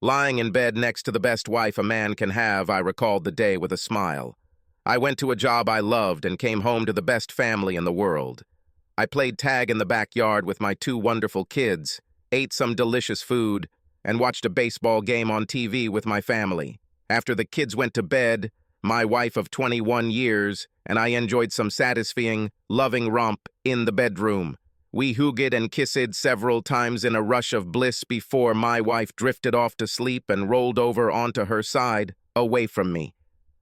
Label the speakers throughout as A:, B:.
A: Lying in bed next to the best wife a man can have, I recalled the day with a smile. I went to a job I loved and came home to the best family in the world. I played tag in the backyard with my two wonderful kids, ate some delicious food, and watched a baseball game on TV with my family. After the kids went to bed, my wife of 21 years and I enjoyed some satisfying, loving romp in the bedroom. We hugged and kissed several times in a rush of bliss before my wife drifted off to sleep and rolled over onto her side, away from me.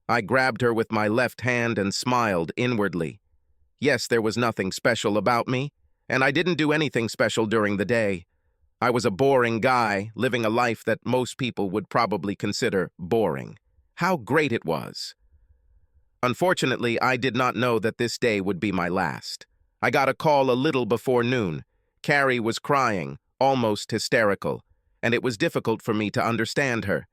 A: I grabbed her with my left hand and smiled inwardly. Yes, there was nothing special about me, and I didn't do anything special during the day. I was a boring guy, living a life that most people would probably consider boring. How great it was! Unfortunately, I did not know that this day would be my last. I got a call a little before noon. Carrie was crying, almost hysterical, and it was difficult for me to understand her.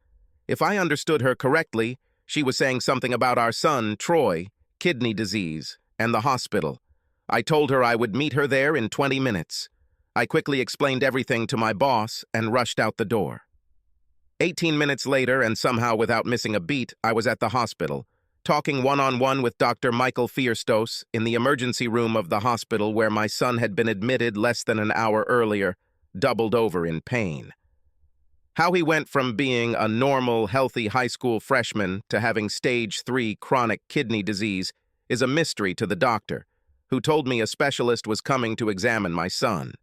A: If I understood her correctly, she was saying something about our son, Troy, kidney disease, and the hospital. I told her I would meet her there in 20 minutes. I quickly explained everything to my boss and rushed out the door. 18 minutes later, and somehow without missing a beat, I was at the hospital, talking one-on-one with Dr. Michael Fierstos in the emergency room of the hospital where my son had been admitted less than an hour earlier, doubled over in pain. How he went from being a normal, healthy high school freshman to having stage 3 chronic kidney disease is a mystery to the doctor, who told me a specialist was coming to examine my son.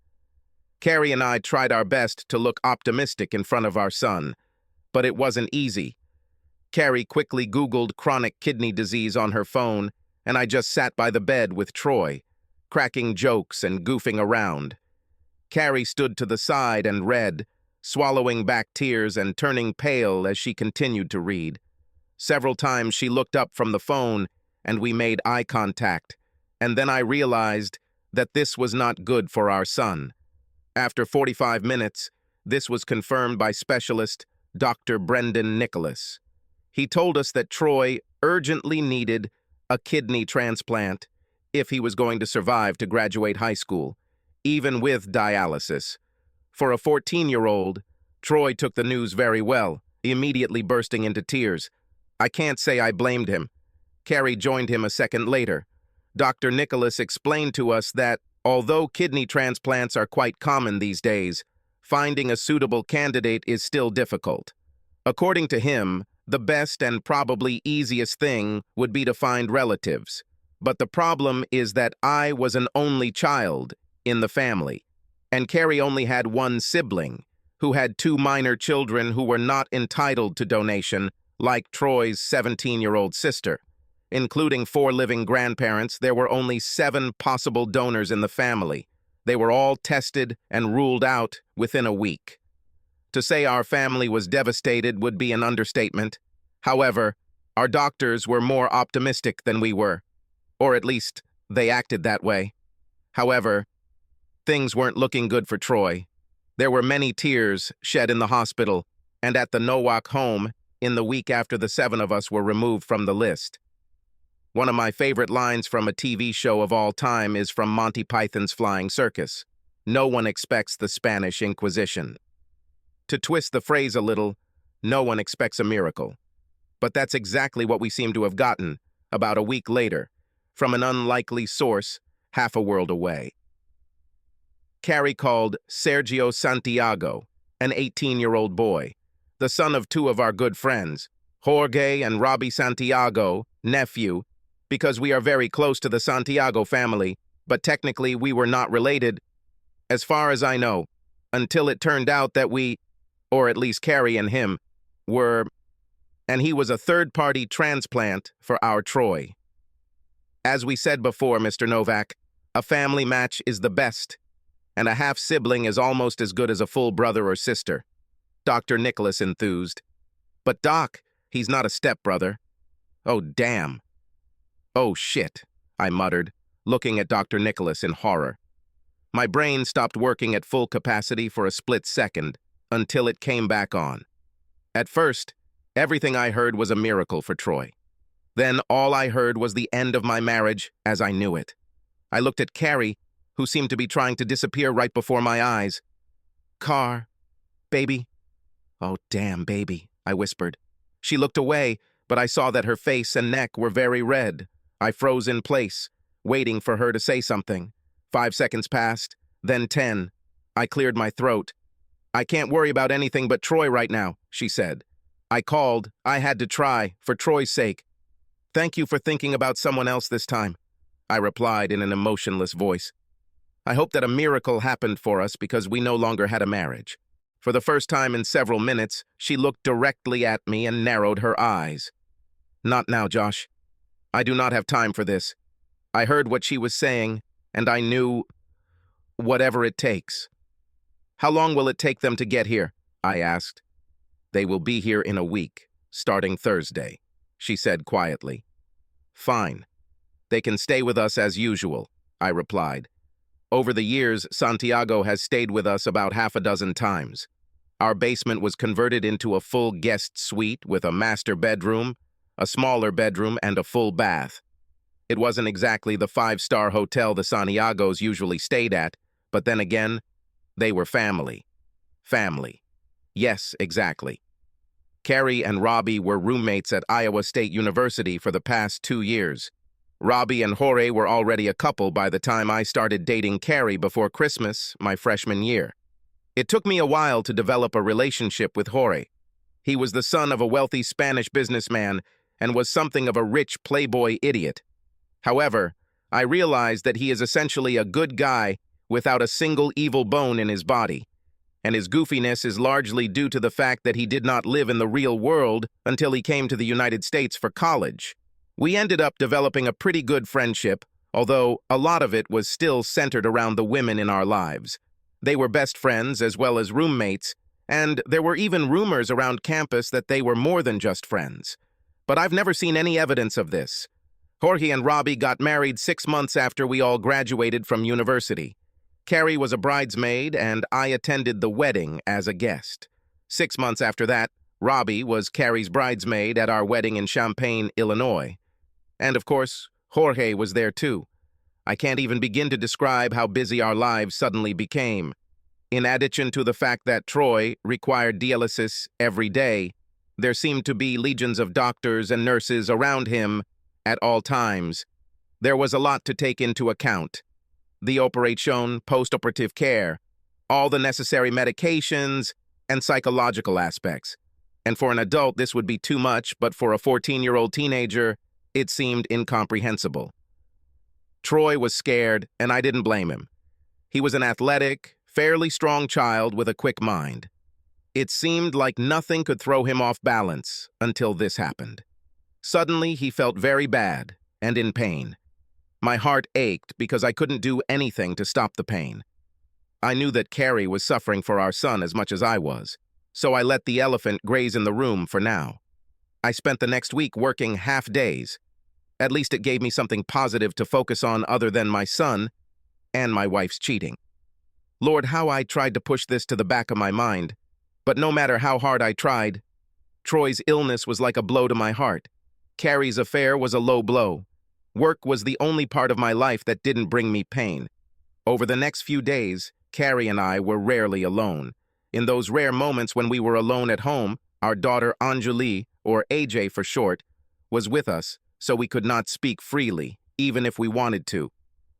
A: Carrie and I tried our best to look optimistic in front of our son, but it wasn't easy. Carrie quickly Googled chronic kidney disease on her phone, and I just sat by the bed with Troy, cracking jokes and goofing around. Carrie stood to the side and read, swallowing back tears and turning pale as she continued to read. Several times she looked up from the phone, and we made eye contact, and then I realized that this was not good for our son. After 45 minutes, this was confirmed by specialist Dr. Brendan Nicholas. He told us that Troy urgently needed a kidney transplant if he was going to survive to graduate high school, even with dialysis. For a 14-year-old, Troy took the news very well, immediately bursting into tears. I can't say I blamed him. Carrie joined him a second later. Dr. Nicholas explained to us that, although kidney transplants are quite common these days, finding a suitable candidate is still difficult. According to him, the best and probably easiest thing would be to find relatives. But the problem is that I was an only child in the family, and Carrie only had one sibling, who had two minor children who were not entitled to donation, like Troy's 17-year-old sister. Including 4 living grandparents, there were only 7 possible donors in the family. They were all tested and ruled out within a week. To say our family was devastated would be an understatement. However, our doctors were more optimistic than we were, or at least they acted that way. However, things weren't looking good for Troy. There were many tears shed in the hospital and at the Nowak home in the week after the 7 of us were removed from the list. One of my favorite lines from a TV show of all time is from Monty Python's Flying Circus. No one expects the Spanish Inquisition. To twist the phrase a little, no one expects a miracle. But that's exactly what we seem to have gotten, about a week later, from an unlikely source half a world away. Carrie called Sergio Santiago, an 18-year-old boy, the son of 2 of our good friends, Jorge and Robbie Santiago, nephew, because we are very close to the Santiago family, but technically we were not related, as far as I know, until it turned out that we, or at least Carrie and him, were, and he was a third-party transplant for our Troy. As we said before, Mr. Novak, a family match is the best, and a half-sibling is almost as good as a full brother or sister. Dr. Nicholas enthused. But Doc, he's not a stepbrother. Oh, damn. Oh, shit, I muttered, looking at Dr. Nicholas in horror. My brain stopped working at full capacity for a split second, until it came back on. At first, everything I heard was a miracle for Troy. Then all I heard was the end of my marriage as I knew it. I looked at Carrie, who seemed to be trying to disappear right before my eyes. Car, baby, "Oh, damn, baby," I whispered. She looked away, but I saw that her face and neck were very red. I froze in place, waiting for her to say something. 5 seconds passed, then 10. I cleared my throat. "I can't worry about anything but Troy right now," she said. I called. I had to try, for Troy's sake. "Thank you for thinking about someone else this time," I replied in an emotionless voice. I hope that a miracle happened for us because we no longer had a marriage. For the first time in several minutes, she looked directly at me and narrowed her eyes. "Not now, Josh. I do not have time for this." I heard what she was saying, and I knew whatever it takes. "How long will it take them to get here?" I asked. "They will be here in a week, starting Thursday," she said quietly. "Fine. They can stay with us as usual," I replied. Over the years, Santiago has stayed with us about half a dozen times. Our basement was converted into a full guest suite with a master bedroom, a smaller bedroom, and a full bath. It wasn't exactly the five-star hotel the Santiagos usually stayed at, but then again, they were family. Family. Yes, exactly. Carrie and Robbie were roommates at Iowa State University for the past 2 years. Robbie and Jorge were already a couple by the time I started dating Carrie before Christmas, my freshman year. It took me a while to develop a relationship with Jorge. He was the son of a wealthy Spanish businessman and was something of a rich playboy idiot. However, I realized that he is essentially a good guy without a single evil bone in his body, and his goofiness is largely due to the fact that he did not live in the real world until he came to the United States for college. We ended up developing a pretty good friendship, although a lot of it was still centered around the women in our lives. They were best friends as well as roommates, and there were even rumors around campus that they were more than just friends. But I've never seen any evidence of this. Jorge and Robbie got married 6 months after we all graduated from university. Carrie was a bridesmaid, and I attended the wedding as a guest. 6 months after that, Robbie was Carrie's bridesmaid at our wedding in Champaign, Illinois. And of course, Jorge was there too. I can't even begin to describe how busy our lives suddenly became. In addition to the fact that Troy required dialysis every day, there seemed to be legions of doctors and nurses around him at all times. There was a lot to take into account. The operation, post-operative care, all the necessary medications, and psychological aspects. And for an adult, this would be too much, but for a 14-year-old teenager, it seemed incomprehensible. Troy was scared, and I didn't blame him. He was an athletic, fairly strong child with a quick mind. It seemed like nothing could throw him off balance until this happened. Suddenly, he felt very bad and in pain. My heart ached because I couldn't do anything to stop the pain. I knew that Carrie was suffering for our son as much as I was, so I let the elephant graze in the room for now. I spent the next week working half days. At least it gave me something positive to focus on other than my son and my wife's cheating. Lord, how I tried to push this to the back of my mind, but no matter how hard I tried, Troy's illness was like a blow to my heart. Carrie's affair was a low blow. Work was the only part of my life that didn't bring me pain. Over the next few days, Carrie and I were rarely alone. In those rare moments when we were alone at home, our daughter Anjali, or AJ for short, was with us, so we could not speak freely, even if we wanted to.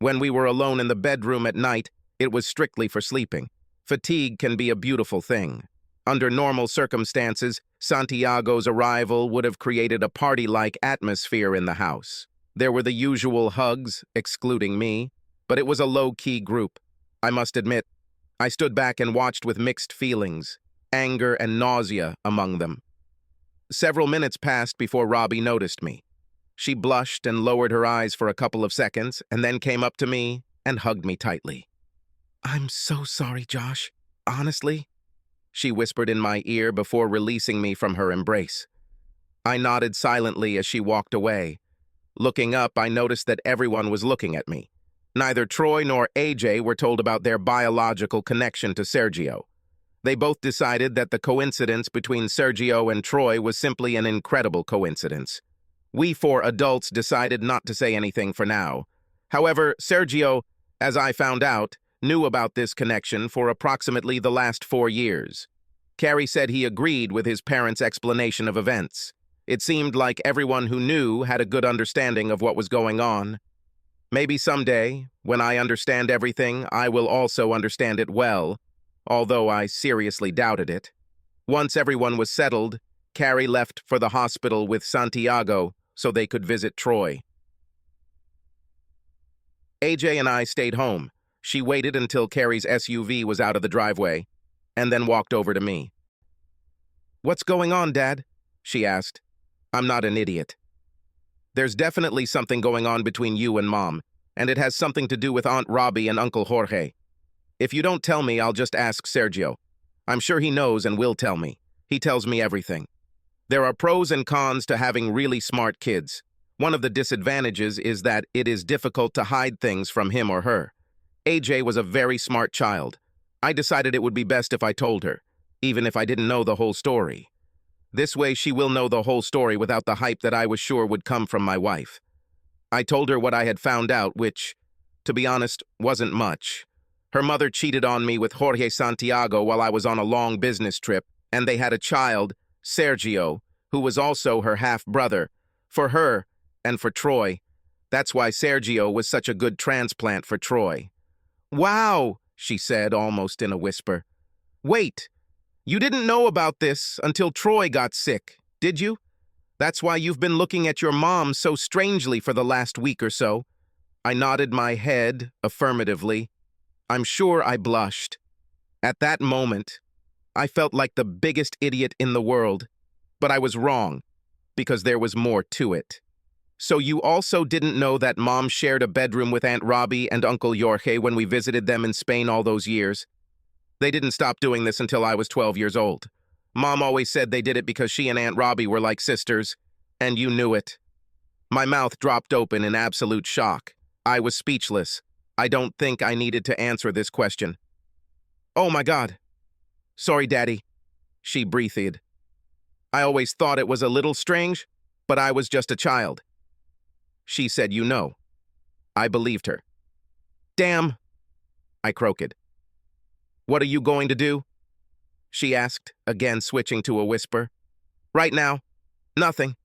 A: When we were alone in the bedroom at night, it was strictly for sleeping. Fatigue can be a beautiful thing. Under normal circumstances, Santiago's arrival would have created a party-like atmosphere in the house. There were the usual hugs, excluding me, but it was a low-key group. I must admit, I stood back and watched with mixed feelings, anger and nausea among them. Several minutes passed before Robbie noticed me. She blushed and lowered her eyes for a couple of seconds, and then came up to me and hugged me tightly. "I'm so sorry, Josh. Honestly," she whispered in my ear before releasing me from her embrace. I nodded silently as she walked away. Looking up, I noticed that everyone was looking at me. Neither Troy nor AJ were told about their biological connection to Sergio. They both decided that the coincidence between Sergio and Troy was simply an incredible coincidence. We 4 adults decided not to say anything for now. However, Sergio, as I found out, knew about this connection for approximately the last 4 years. Carrie said he agreed with his parents' explanation of events. It seemed like everyone who knew had a good understanding of what was going on. Maybe someday, when I understand everything, I will also understand it well, although I seriously doubted it. Once everyone was settled, Carrie left for the hospital with Santiago so they could visit Troy. AJ and I stayed home. She waited until Carrie's SUV was out of the driveway, and then walked over to me. "What's going on, Dad?" she asked. "I'm not an idiot. There's definitely something going on between you and Mom, and it has something to do with Aunt Robbie and Uncle Jorge. If you don't tell me, I'll just ask Sergio. I'm sure he knows and will tell me. He tells me everything. There are pros and cons to having really smart kids. One of the disadvantages is that it is difficult to hide things from him or her. AJ was a very smart child. I decided it would be best if I told her, even if I didn't know the whole story. This way she will know the whole story without the hype that I was sure would come from my wife. I told her what I had found out, which, to be honest, wasn't much. Her mother cheated on me with Jorge Santiago while I was on a long business trip, and they had a child, Sergio, who was also her half-brother. For her, and for Troy. That's why Sergio was such a good transplant for Troy. "Wow," she said, almost in a whisper. "Wait, you didn't know about this until Troy got sick, did you? That's why you've been looking at your mom so strangely for the last week or so." I nodded my head affirmatively. I'm sure I blushed. At that moment, I felt like the biggest idiot in the world, but I was wrong, because there was more to it. "So you also didn't know that Mom shared a bedroom with Aunt Robbie and Uncle Jorge when we visited them in Spain all those years? They didn't stop doing this until I was 12 years old. Mom always said they did it because she and Aunt Robbie were like sisters, and you knew it." My mouth dropped open in absolute shock. I was speechless. I don't think I needed to answer this question. "Oh my God. Sorry, Daddy," she breathed. "I always thought it was a little strange, but I was just a child." She said, "You know." I believed her. "Damn," I croaked. "What are you going to do?" she asked, again switching to a whisper. "Right now, nothing.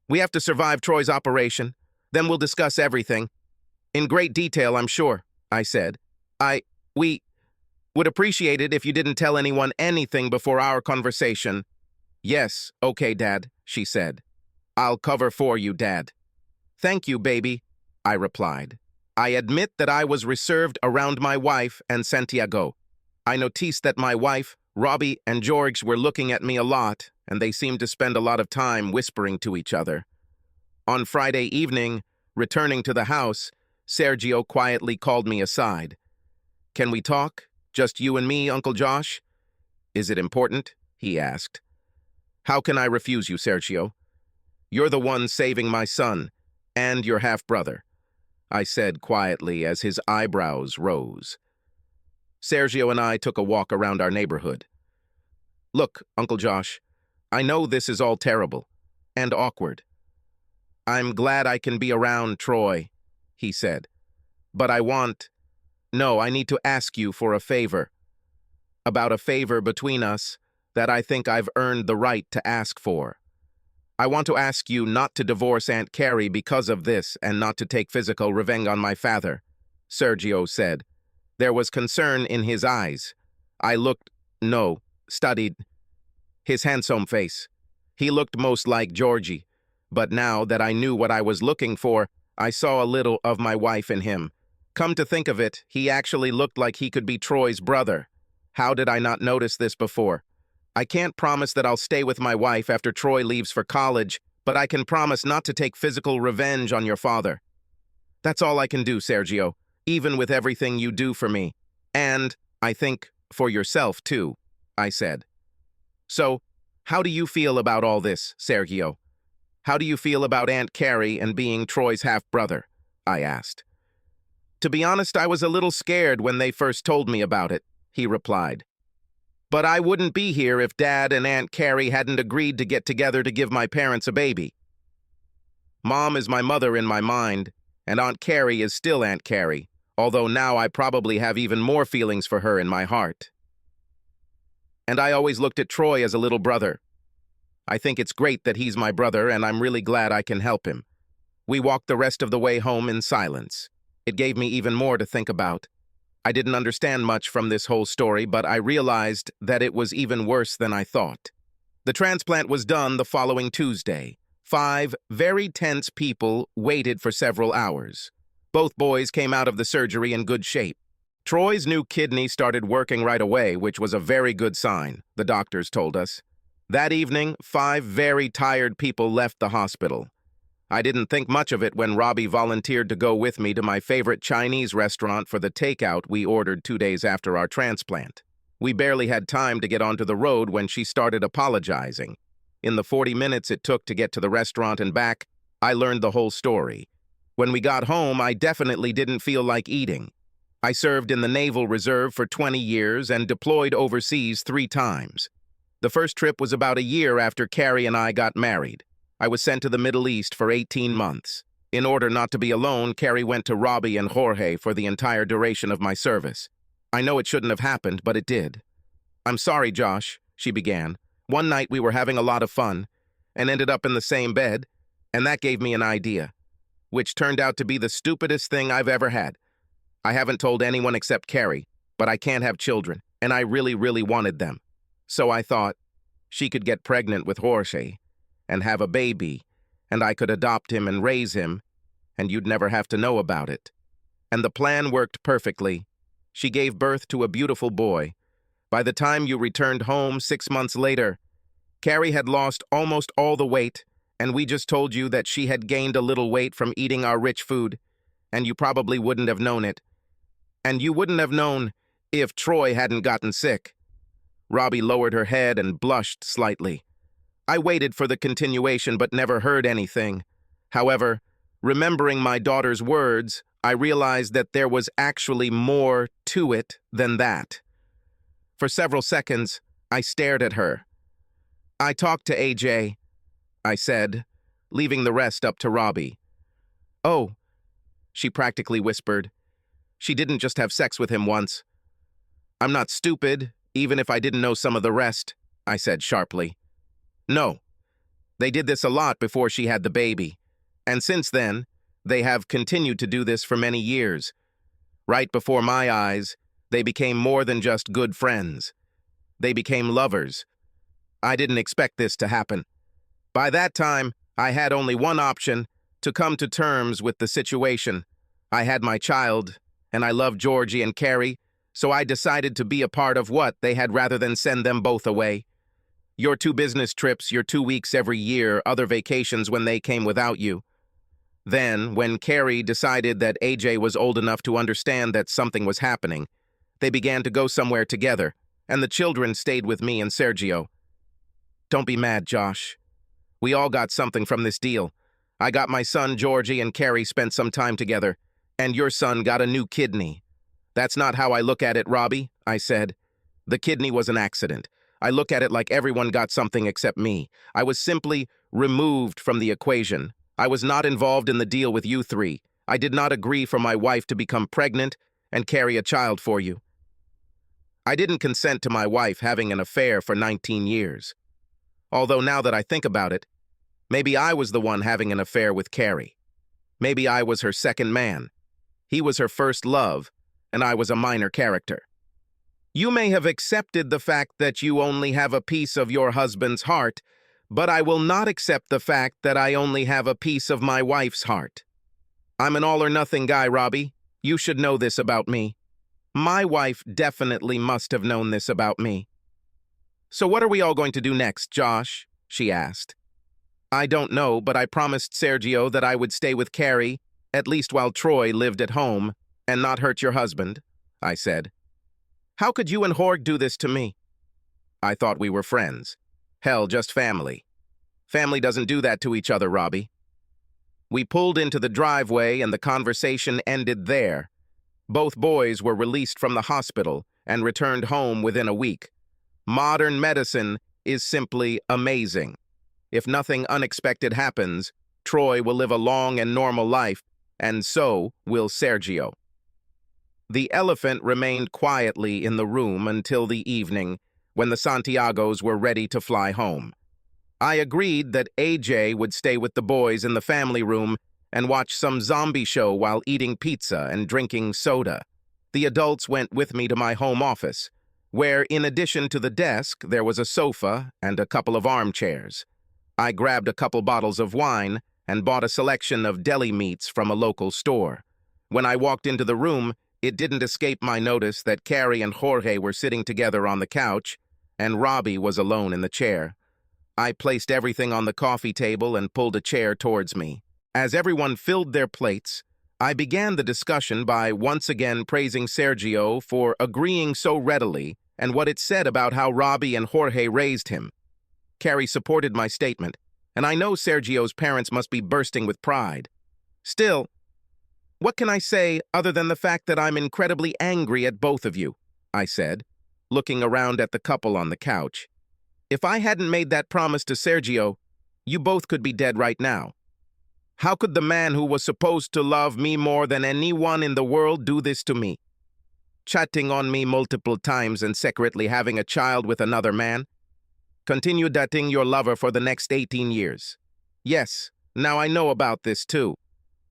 A: We have to survive Troy's operation. Then we'll discuss everything. In great detail, I'm sure," I said. We would appreciate it if you didn't tell anyone anything before our conversation." "Yes, okay, Dad," she said. "I'll cover for you, Dad." "Thank you, baby," I replied. I admit that I was reserved around my wife and Santiago. I noticed that my wife, Robbie, and George were looking at me a lot, and they seemed to spend a lot of time whispering to each other. On Friday evening, returning to the house, Sergio quietly called me aside. "Can we talk? Just you and me, Uncle Josh?" "Is it important?" he asked. "How can I refuse you, Sergio? You're the one saving my son, and your half-brother," I said quietly as his eyebrows rose. Sergio and I took a walk around our neighborhood. "Look, Uncle Josh, I know this is all terrible and awkward. I'm glad I can be around Troy," he said. "But I need to ask you for a favor. About a favor between us that I think I've earned the right to ask for. I want to ask you not to divorce Aunt Carrie because of this and not to take physical revenge on my father," Sergio said. There was concern in his eyes. I studied his handsome face. He looked most like Georgie, but now that I knew what I was looking for, I saw a little of my wife in him. Come to think of it, he actually looked like he could be Troy's brother. How did I not notice this before? I can't promise that I'll stay with my wife after Troy leaves for college, but I can promise not to take physical revenge on your father. That's all I can do, Sergio, even with everything you do for me. And, I think, for yourself, too," I said. "So, how do you feel about all this, Sergio? How do you feel about Aunt Carrie and being Troy's half-brother?" I asked. "To be honest, I was a little scared when they first told me about it," he replied. "But I wouldn't be here if Dad and Aunt Carrie hadn't agreed to get together to give my parents a baby. Mom is my mother in my mind, and Aunt Carrie is still Aunt Carrie, although now I probably have even more feelings for her in my heart." And I always looked at Troy as a little brother. I think it's great that he's my brother, and I'm really glad I can help him. We walked the rest of the way home in silence. It gave me even more to think about. I didn't understand much from this whole story, but I realized that it was even worse than I thought. The transplant was done the following Tuesday. 5 very tense people waited for several hours. Both boys came out of the surgery in good shape. Troy's new kidney started working right away, which was a very good sign, the doctors told us. That evening, 5 very tired people left the hospital. I didn't think much of it when Robbie volunteered to go with me to my favorite Chinese restaurant for the takeout we ordered 2 days after our transplant. We barely had time to get onto the road when she started apologizing. In the 40 minutes it took to get to the restaurant and back, I learned the whole story. When we got home, I definitely didn't feel like eating. I served in the Naval Reserve for 20 years and deployed overseas 3 times. The first trip was about a year after Carrie and I got married. I was sent to the Middle East for 18 months. In order not to be alone, Carrie went to Robbie and Jorge for the entire duration of my service. I know it shouldn't have happened, but it did. "I'm sorry, Josh," she began. "One night we were having a lot of fun and ended up in the same bed, and that gave me an idea, which turned out to be the stupidest thing I've ever had. I haven't told anyone except Carrie, but I can't have children, and I really, really wanted them. So I thought she could get pregnant with Jorge and have a baby, and I could adopt him and raise him, and you'd never have to know about it. And the plan worked perfectly. She gave birth to a beautiful boy. By the time you returned home 6 months later, Carrie had lost almost all the weight, and we just told you that she had gained a little weight from eating our rich food, and you probably wouldn't have known it. And you wouldn't have known if Troy hadn't gotten sick." Robbie lowered her head and blushed slightly. I waited for the continuation but never heard anything. However, remembering my daughter's words, I realized that there was actually more to it than that. For several seconds, I stared at her. "I talked to AJ," I said, leaving the rest up to Robbie. "Oh," she practically whispered. "She didn't just have sex with him once." "I'm not stupid, even if I didn't know some of the rest," I said sharply. "No, they did this a lot before she had the baby, and since then, they have continued to do this for many years. Right before my eyes, they became more than just good friends. They became lovers. I didn't expect this to happen. By that time, I had only one option: to come to terms with the situation. I had my child, and I loved Georgie and Carrie, so I decided to be a part of what they had rather than send them both away. Your 2 business trips, your 2 weeks every year, other vacations when they came without you. Then, when Carrie decided that AJ was old enough to understand that something was happening, they began to go somewhere together, and the children stayed with me and Sergio. Don't be mad, Josh. We all got something from this deal. I got my son Georgie, and Carrie spent some time together, and your son got a new kidney. That's not how I look at it, Robbie," I said. "The kidney was an accident. I look at it like everyone got something except me. I was simply removed from the equation. I was not involved in the deal with you 3. I did not agree for my wife to become pregnant and carry a child for you. I didn't consent to my wife having an affair for 19 years. Although now that I think about it, maybe I was the one having an affair with Carrie. Maybe I was her second man. He was her first love, and I was a minor character. You may have accepted the fact that you only have a piece of your husband's heart, but I will not accept the fact that I only have a piece of my wife's heart. I'm an all-or-nothing guy, Robbie. You should know this about me. My wife definitely must have known this about me." "So what are we all going to do next, Josh?" she asked. "I don't know, but I promised Sergio that I would stay with Carrie, at least while Troy lived at home, and not hurt your husband," I said. "How could you and Jorge do this to me?" "I thought we were friends. Hell, just family. Family doesn't do that to each other, Robbie." We pulled into the driveway and the conversation ended there. Both boys were released from the hospital and returned home within a week. Modern medicine is simply amazing. If nothing unexpected happens, Troy will live a long and normal life, and so will Sergio. The elephant remained quietly in the room until the evening, when the Santiagos were ready to fly home. I agreed that AJ would stay with the boys in the family room and watch some zombie show while eating pizza and drinking soda. The adults went with me to my home office, where, in addition to the desk, there was a sofa and a couple of armchairs. I grabbed a couple bottles of wine and bought a selection of deli meats from a local store. When I walked into the room, it didn't escape my notice that Carrie and Jorge were sitting together on the couch, and Robbie was alone in the chair. I placed everything on the coffee table and pulled a chair towards me. As everyone filled their plates, I began the discussion by once again praising Sergio for agreeing so readily and what it said about how Robbie and Jorge raised him. Carrie supported my statement, and I know Sergio's parents must be bursting with pride. Still, what can I say other than the fact that I'm incredibly angry at both of you? I said, looking around at the couple on the couch. If I hadn't made that promise to Sergio, you both could be dead right now. How could the man who was supposed to love me more than anyone in the world do this to me? Chatting on me multiple times and secretly having a child with another man? Continue dating your lover for the next 18 years. Yes, now I know about this too.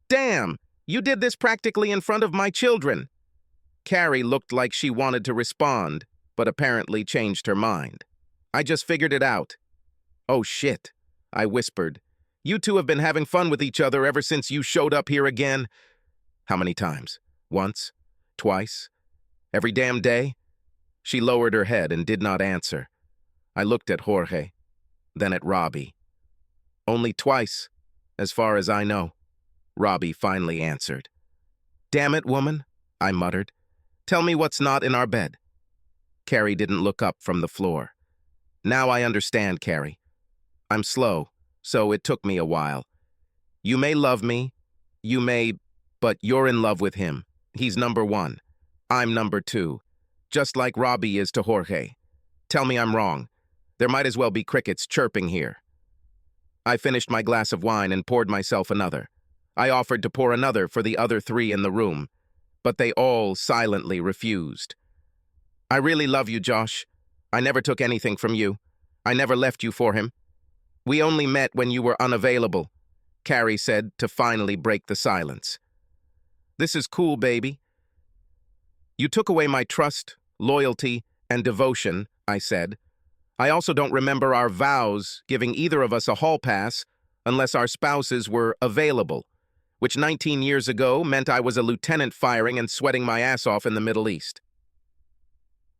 A: Damn, you did this practically in front of my children. Carrie looked like she wanted to respond, but apparently changed her mind. I just figured it out. Oh shit, I whispered. You two have been having fun with each other ever since you showed up here again. How many times? Once? Twice? Every damn day? She lowered her head and did not answer. I looked at Jorge, then at Robbie. Only twice, as far as I know, Robbie finally answered. Damn it, woman, I muttered. Tell me what's not in our bed. Carrie didn't look up from the floor. Now I understand, Carrie. I'm slow, so it took me a while. You may love me, but you're in love with him. He's number one. I'm number two, just like Robbie is to Jorge. Tell me I'm wrong. There might as well be crickets chirping here. I finished my glass of wine and poured myself another. I offered to pour another for the other three in the room, but they all silently refused. I really love you, Josh. I never took anything from you. I never left you for him. We only met when you were unavailable, Carrie said to finally break the silence. This is cool, baby. You took away my trust, loyalty, and devotion, I said. I also don't remember our vows giving either of us a hall pass unless our spouses were available, which 19 years ago meant I was a lieutenant firing and sweating my ass off in the Middle East.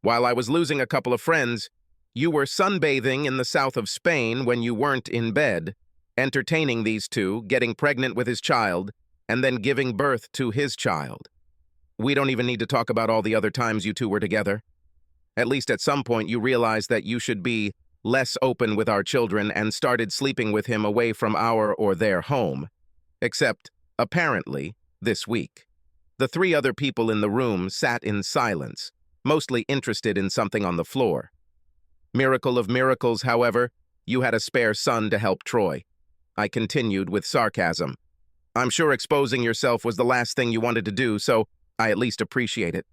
A: While I was losing a couple of friends, you were sunbathing in the south of Spain when you weren't in bed, entertaining these two, getting pregnant with his child, and then giving birth to his child. We don't even need to talk about all the other times you two were together. At least at some point you realized that you should be less open with our children and started sleeping with him away from our or their home. Except, apparently, this week. The three other people in the room sat in silence, mostly interested in something on the floor. Miracle of miracles, however, you had a spare son to help Troy. I continued with sarcasm. I'm sure exposing yourself was the last thing you wanted to do, so I at least appreciate it.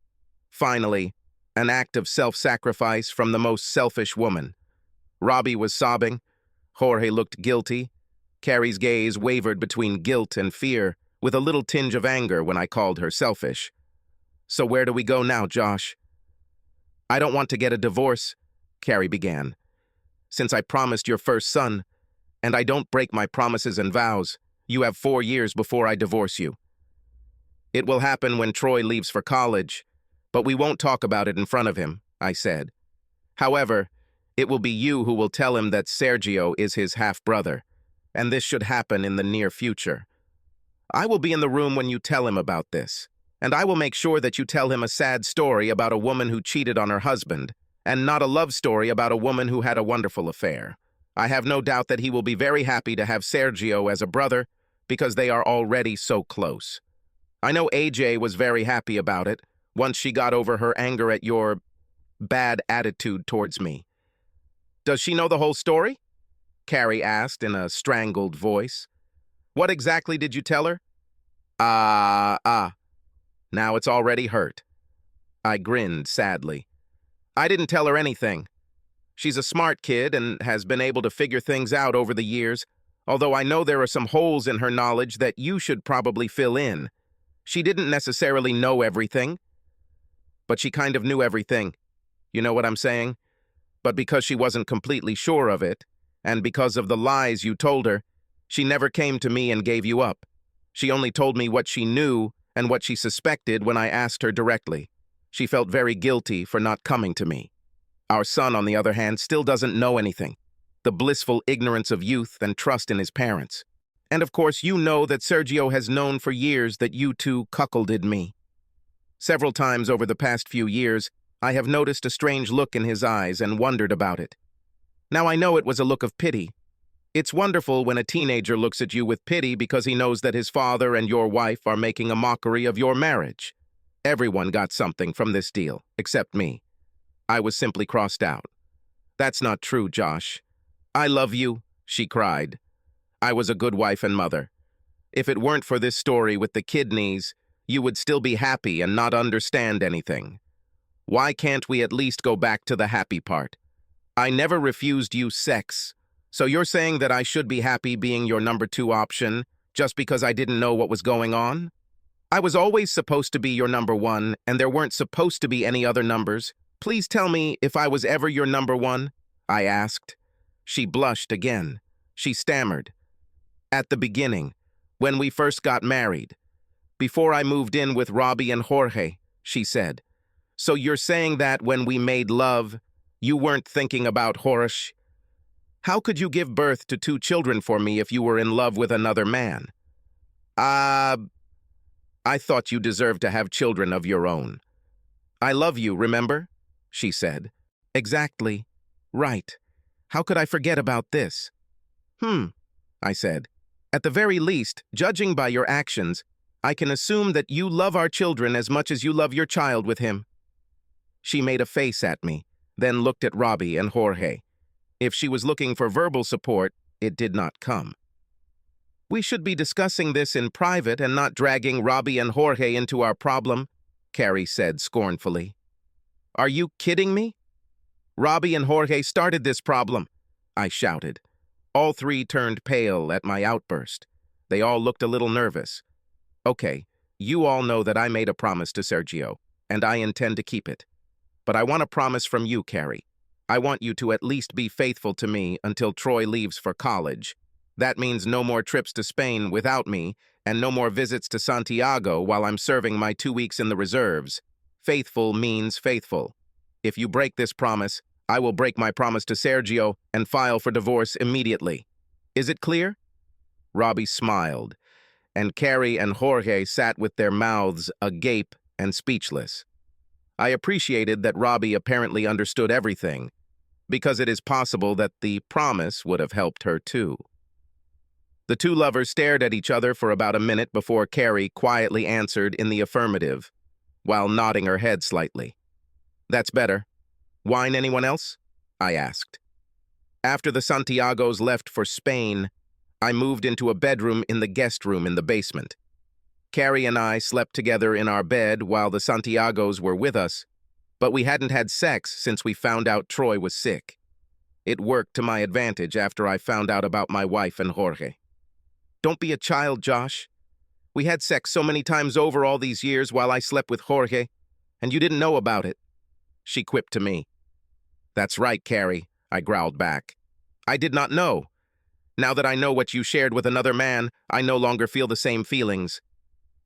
A: Finally, an act of self-sacrifice from the most selfish woman. Robbie was sobbing. Jorge looked guilty. Carrie's gaze wavered between guilt and fear, with a little tinge of anger when I called her selfish. So where do we go now, Josh? I don't want to get a divorce, Carrie began. Since I promised your first son, and I don't break my promises and vows, you have 4 years before I divorce you. It will happen when Troy leaves for college, but we won't talk about it in front of him, I said. However, it will be you who will tell him that Sergio is his half-brother, and this should happen in the near future. I will be in the room when you tell him about this, and I will make sure that you tell him a sad story about a woman who cheated on her husband, and not a love story about a woman who had a wonderful affair. I have no doubt that he will be very happy to have Sergio as a brother, because they are already so close. I know AJ was very happy about it, once she got over her anger at your bad attitude towards me. Does she know the whole story? Carrie asked in a strangled voice. What exactly did you tell her? Now it's already hurt. I grinned sadly. I didn't tell her anything. She's a smart kid and has been able to figure things out over the years, although I know there are some holes in her knowledge that you should probably fill in. She didn't necessarily know everything, but she kind of knew everything. You know what I'm saying? But because she wasn't completely sure of it, and because of the lies you told her, she never came to me and gave you up. She only told me what she knew and what she suspected when I asked her directly. She felt very guilty for not coming to me. Our son, on the other hand, still doesn't know anything. The blissful ignorance of youth and trust in his parents. And of course, you know that Sergio has known for years that you two cuckolded me. Several times over the past few years, I have noticed a strange look in his eyes and wondered about it. Now I know it was a look of pity. It's wonderful when a teenager looks at you with pity because he knows that his father and your wife are making a mockery of your marriage. Everyone got something from this deal, except me. I was simply crossed out. That's not true, Josh. I love you, she cried. I was a good wife and mother. If it weren't for this story with the kidneys, you would still be happy and not understand anything. Why can't we at least go back to the happy part? I never refused you sex, so you're saying that I should be happy being your number 2 option just because I didn't know what was going on? I was always supposed to be your number 1, and there weren't supposed to be any other numbers. Please tell me if I was ever your number 1, I asked. She blushed again. She stammered. At the beginning, when we first got married. Before I moved in with Robbie and Jorge, she said. So you're saying that when we made love, you weren't thinking about Horace? How could you give birth to 2 children for me if you were in love with another man? I thought you deserved to have children of your own. I love you, remember? She said. Exactly. Right. How could I forget about this? I said. At the very least, judging by your actions, I can assume that you love our children as much as you love your child with him. She made a face at me, then looked at Robbie and Jorge. If she was looking for verbal support, it did not come. We should be discussing this in private and not dragging Robbie and Jorge into our problem, Carrie said scornfully. Are you kidding me? Robbie and Jorge started this problem, I shouted. All 3 turned pale at my outburst. They all looked a little nervous. Okay, you all know that I made a promise to Sergio, and I intend to keep it. But I want a promise from you, Carrie. I want you to at least be faithful to me until Troy leaves for college. That means no more trips to Spain without me, and no more visits to Santiago while I'm serving my 2 weeks in the reserves. Faithful means faithful. If you break this promise, I will break my promise to Sergio and file for divorce immediately. Is it clear? Robbie smiled, and Carrie and Jorge sat with their mouths agape and speechless. I appreciated that Robbie apparently understood everything, because it is possible that the promise would have helped her too. The 2 lovers stared at each other for about a minute before Carrie quietly answered in the affirmative, while nodding her head slightly. That's better. Wine anyone else? I asked. After the Santiagos left for Spain, I moved into a bedroom in the guest room in the basement. Carrie and I slept together in our bed while the Santiagos were with us, but we hadn't had sex since we found out Troy was sick. It worked to my advantage after I found out about my wife and Jorge. Don't be a child, Josh. We had sex so many times over all these years while I slept with Jorge, and you didn't know about it. She quipped to me. That's right, Carrie, I growled back. I did not know. Now that I know what you shared with another man, I no longer feel the same feelings.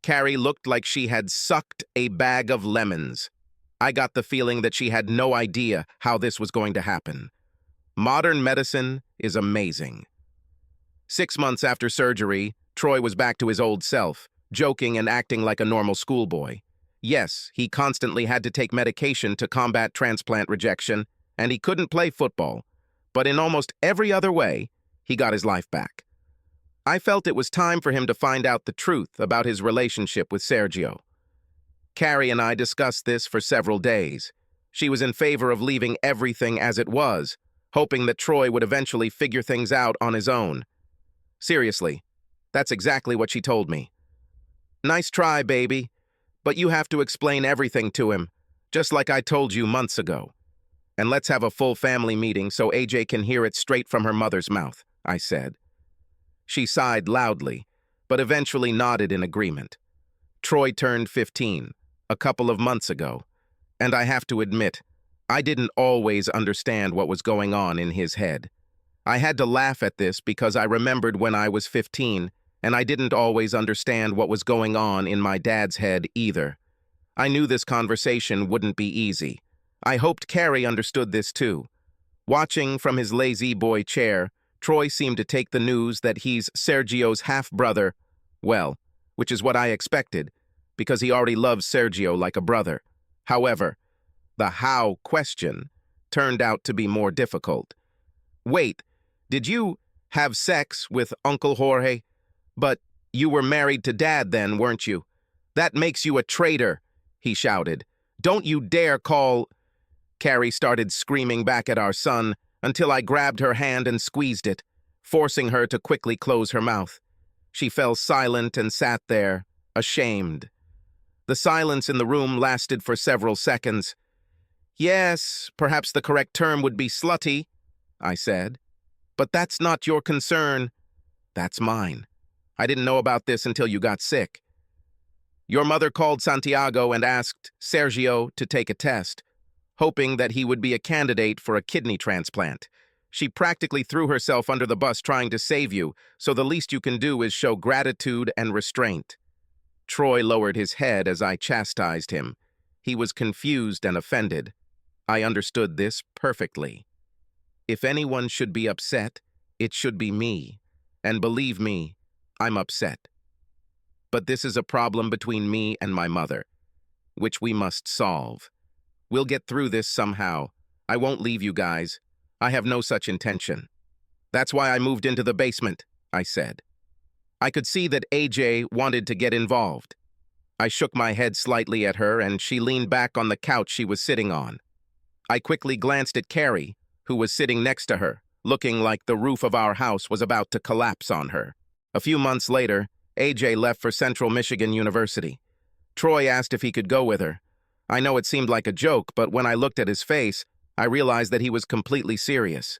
A: Carrie looked like she had sucked a bag of lemons. I got the feeling that she had no idea how this was going to happen. Modern medicine is amazing. 6 months after surgery, Troy was back to his old self, joking and acting like a normal schoolboy. Yes, he constantly had to take medication to combat transplant rejection, and he couldn't play football. But in almost every other way, he got his life back. I felt it was time for him to find out the truth about his relationship with Sergio. Carrie and I discussed this for several days. She was in favor of leaving everything as it was, hoping that Troy would eventually figure things out on his own. Seriously, that's exactly what she told me. Nice try, baby, but you have to explain everything to him, just like I told you months ago. And let's have a full family meeting so AJ can hear it straight from her mother's mouth, I said. She sighed loudly, but eventually nodded in agreement. Troy turned 15, a couple of months ago, and I have to admit, I didn't always understand what was going on in his head. I had to laugh at this because I remembered when I was 15, and I didn't always understand what was going on in my dad's head either. I knew this conversation wouldn't be easy. I hoped Carrie understood this too. Watching from his lazy boy chair, Troy seemed to take the news that he's Sergio's half-brother well, which is what I expected, because he already loves Sergio like a brother. However, the how question turned out to be more difficult. Wait, did you have sex with Uncle Jorge? But you were married to Dad then, weren't you? That makes you a traitor, he shouted. Don't you dare call... Carrie started screaming back at our son until I grabbed her hand and squeezed it, forcing her to quickly close her mouth. She fell silent and sat there, ashamed. The silence in the room lasted for several seconds. Yes, perhaps the correct term would be slutty, I said. But that's not your concern. That's mine. I didn't know about this until you got sick. Your mother called Santiago and asked Sergio to take a test, hoping that he would be a candidate for a kidney transplant. She practically threw herself under the bus trying to save you, so the least you can do is show gratitude and restraint. Troy lowered his head as I chastised him. He was confused and offended. I understood this perfectly. If anyone should be upset, it should be me. And believe me, I'm upset. But this is a problem between me and my mother, which we must solve. We'll get through this somehow. I won't leave you guys. I have no such intention. That's why I moved into the basement, I said. I could see that AJ wanted to get involved. I shook my head slightly at her and she leaned back on the couch she was sitting on. I quickly glanced at Carrie, who was sitting next to her, looking like the roof of our house was about to collapse on her. A few months later, AJ left for Central Michigan University. Troy asked if he could go with her. I know it seemed like a joke, but when I looked at his face, I realized that he was completely serious.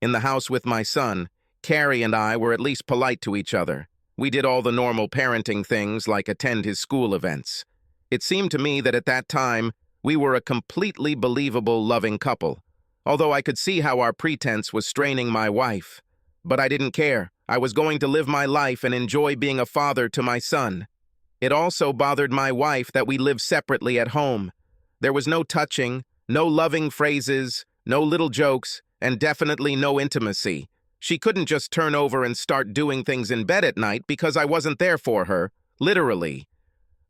A: In the house with my son, Carrie and I were at least polite to each other. We did all the normal parenting things like attend his school events. It seemed to me that at that time, we were a completely believable, loving couple, although I could see how our pretense was straining my wife. But I didn't care. I was going to live my life and enjoy being a father to my son. It also bothered my wife that we lived separately at home. There was no touching, no loving phrases, no little jokes, and definitely no intimacy. She couldn't just turn over and start doing things in bed at night because I wasn't there for her, literally.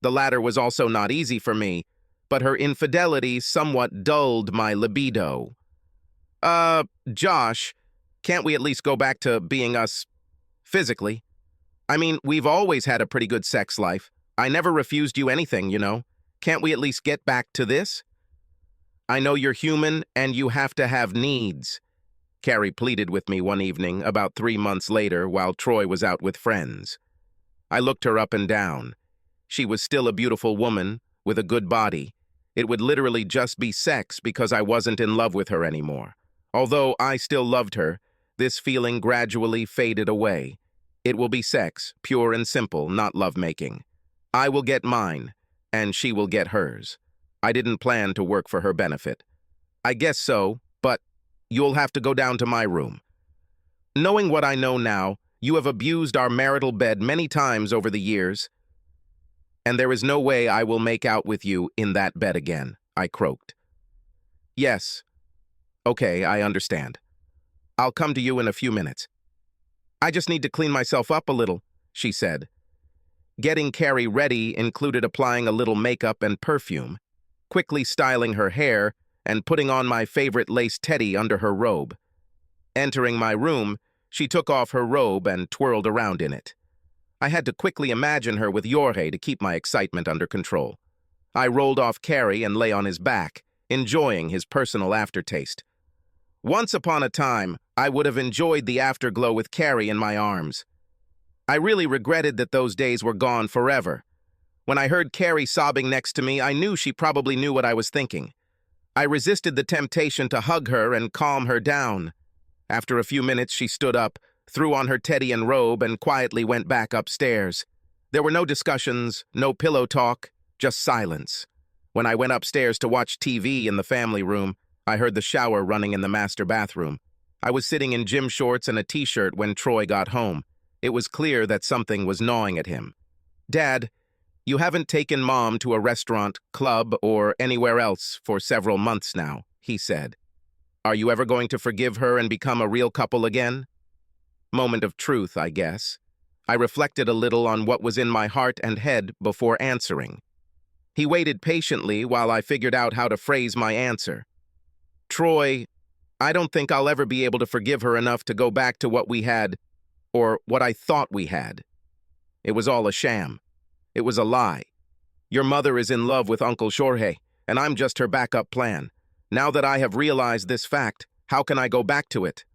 A: The latter was also not easy for me, but her infidelity somewhat dulled my libido. Josh, can't we at least go back to being us physically? I mean, we've always had a pretty good sex life. I never refused you anything, you know. Can't we at least get back to this? I know you're human and you have to have needs. Carrie pleaded with me one evening about 3 months later while Troy was out with friends. I looked her up and down. She was still a beautiful woman with a good body. It would literally just be sex because I wasn't in love with her anymore. Although I still loved her, this feeling gradually faded away. It will be sex, pure and simple, not lovemaking. I will get mine, and she will get hers. I didn't plan to work for her benefit. I guess so, but you'll have to go down to my room. Knowing what I know now, you have abused our marital bed many times over the years, and there is no way I will make out with you in that bed again, I croaked. Yes. Okay, I understand. I'll come to you in a few minutes. I just need to clean myself up a little, she said. Getting Carrie ready included applying a little makeup and perfume, quickly styling her hair, and putting on my favorite lace teddy under her robe. Entering my room, she took off her robe and twirled around in it. I had to quickly imagine her with Jorge to keep my excitement under control. I rolled off Carrie and lay on his back, enjoying his personal aftertaste. Once upon a time, I would have enjoyed the afterglow with Carrie in my arms. I really regretted that those days were gone forever. When I heard Carrie sobbing next to me, I knew she probably knew what I was thinking. I resisted the temptation to hug her and calm her down. After a few minutes, she stood up, threw on her teddy and robe, and quietly went back upstairs. There were no discussions, no pillow talk, just silence. When I went upstairs to watch TV in the family room, I heard the shower running in the master bathroom. I was sitting in gym shorts and a t-shirt when Troy got home. It was clear that something was gnawing at him. "Dad, you haven't taken Mom to a restaurant, club, or anywhere else for several months now," he said. "Are you ever going to forgive her and become a real couple again?" Moment of truth, I guess. I reflected a little on what was in my heart and head before answering. He waited patiently while I figured out how to phrase my answer. "Troy, I don't think I'll ever be able to forgive her enough to go back to what we had, or what I thought we had. It was all a sham. It was a lie. Your mother is in love with Uncle Jorge, and I'm just her backup plan. Now that I have realized this fact, how can I go back to it?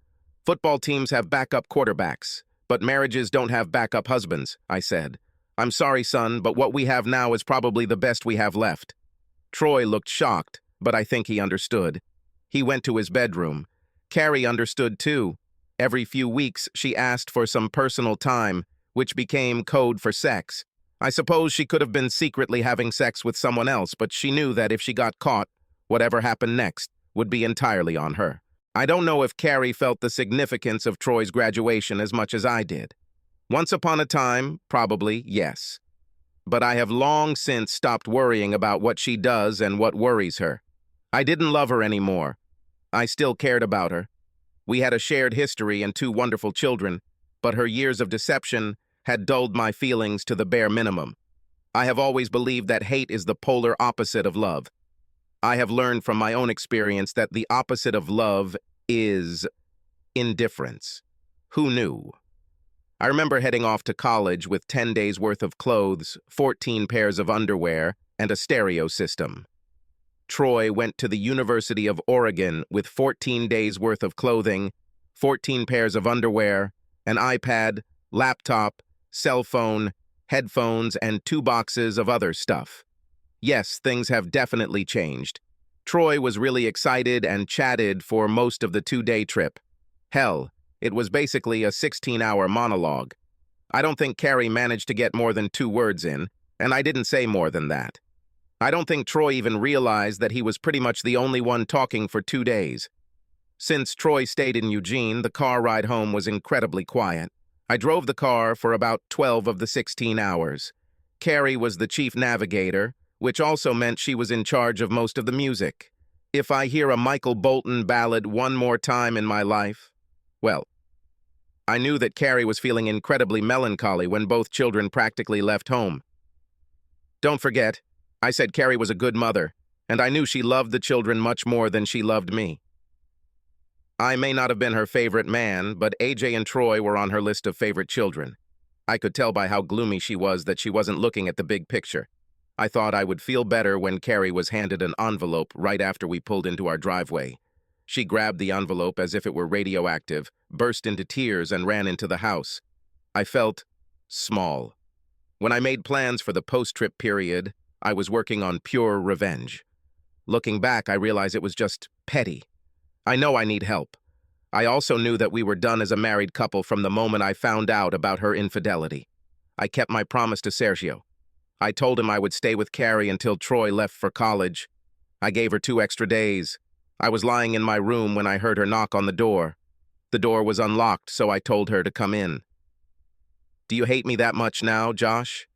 A: Football teams have backup quarterbacks, but marriages don't have backup husbands," I said. "I'm sorry, son, but what we have now is probably the best we have left." Troy looked shocked, but I think he understood. He went to his bedroom. Carrie understood too. Every few weeks, she asked for some personal time, which became code for sex. I suppose she could have been secretly having sex with someone else, but she knew that if she got caught, whatever happened next would be entirely on her. I don't know if Carrie felt the significance of Troy's graduation as much as I did. Once upon a time, probably, yes. But I have long since stopped worrying about what she does and what worries her. I didn't love her anymore. I still cared about her. We had a shared history and 2 wonderful children, but her years of deception had dulled my feelings to the bare minimum. I have always believed that hate is the polar opposite of love. I have learned from my own experience that the opposite of love is indifference. Who knew? I remember heading off to college with 10 days' worth of clothes, 14 pairs of underwear, and a stereo system. Troy went to the University of Oregon with 14 days' worth of clothing, 14 pairs of underwear, an iPad, laptop, cell phone, headphones, and 2 boxes of other stuff. Yes, things have definitely changed. Troy was really excited and chatted for most of the 2-day trip. Hell, it was basically a 16-hour monologue. I don't think Carrie managed to get more than 2 words in, and I didn't say more than that. I don't think Troy even realized that he was pretty much the only one talking for 2 days. Since Troy stayed in Eugene, the car ride home was incredibly quiet. I drove the car for about 12 of the 16 hours. Carrie was the chief navigator, which also meant she was in charge of most of the music. If I hear a Michael Bolton ballad one more time in my life, well, I knew that Carrie was feeling incredibly melancholy when both children practically left home. Don't forget, I said Carrie was a good mother, and I knew she loved the children much more than she loved me. I may not have been her favorite man, but AJ and Troy were on her list of favorite children. I could tell by how gloomy she was that she wasn't looking at the big picture. I thought I would feel better when Carrie was handed an envelope right after we pulled into our driveway. She grabbed the envelope as if it were radioactive, burst into tears, and ran into the house. I felt small. When I made plans for the post-trip period, I was working on pure revenge. Looking back, I realize it was just petty. I know I need help. I also knew that we were done as a married couple from the moment I found out about her infidelity. I kept my promise to Sergio. I told him I would stay with Carrie until Troy left for college. I gave her 2 extra days. I was lying in my room when I heard her knock on the door. The door was unlocked, so I told her to come in. "Do you hate me that much now, Josh?"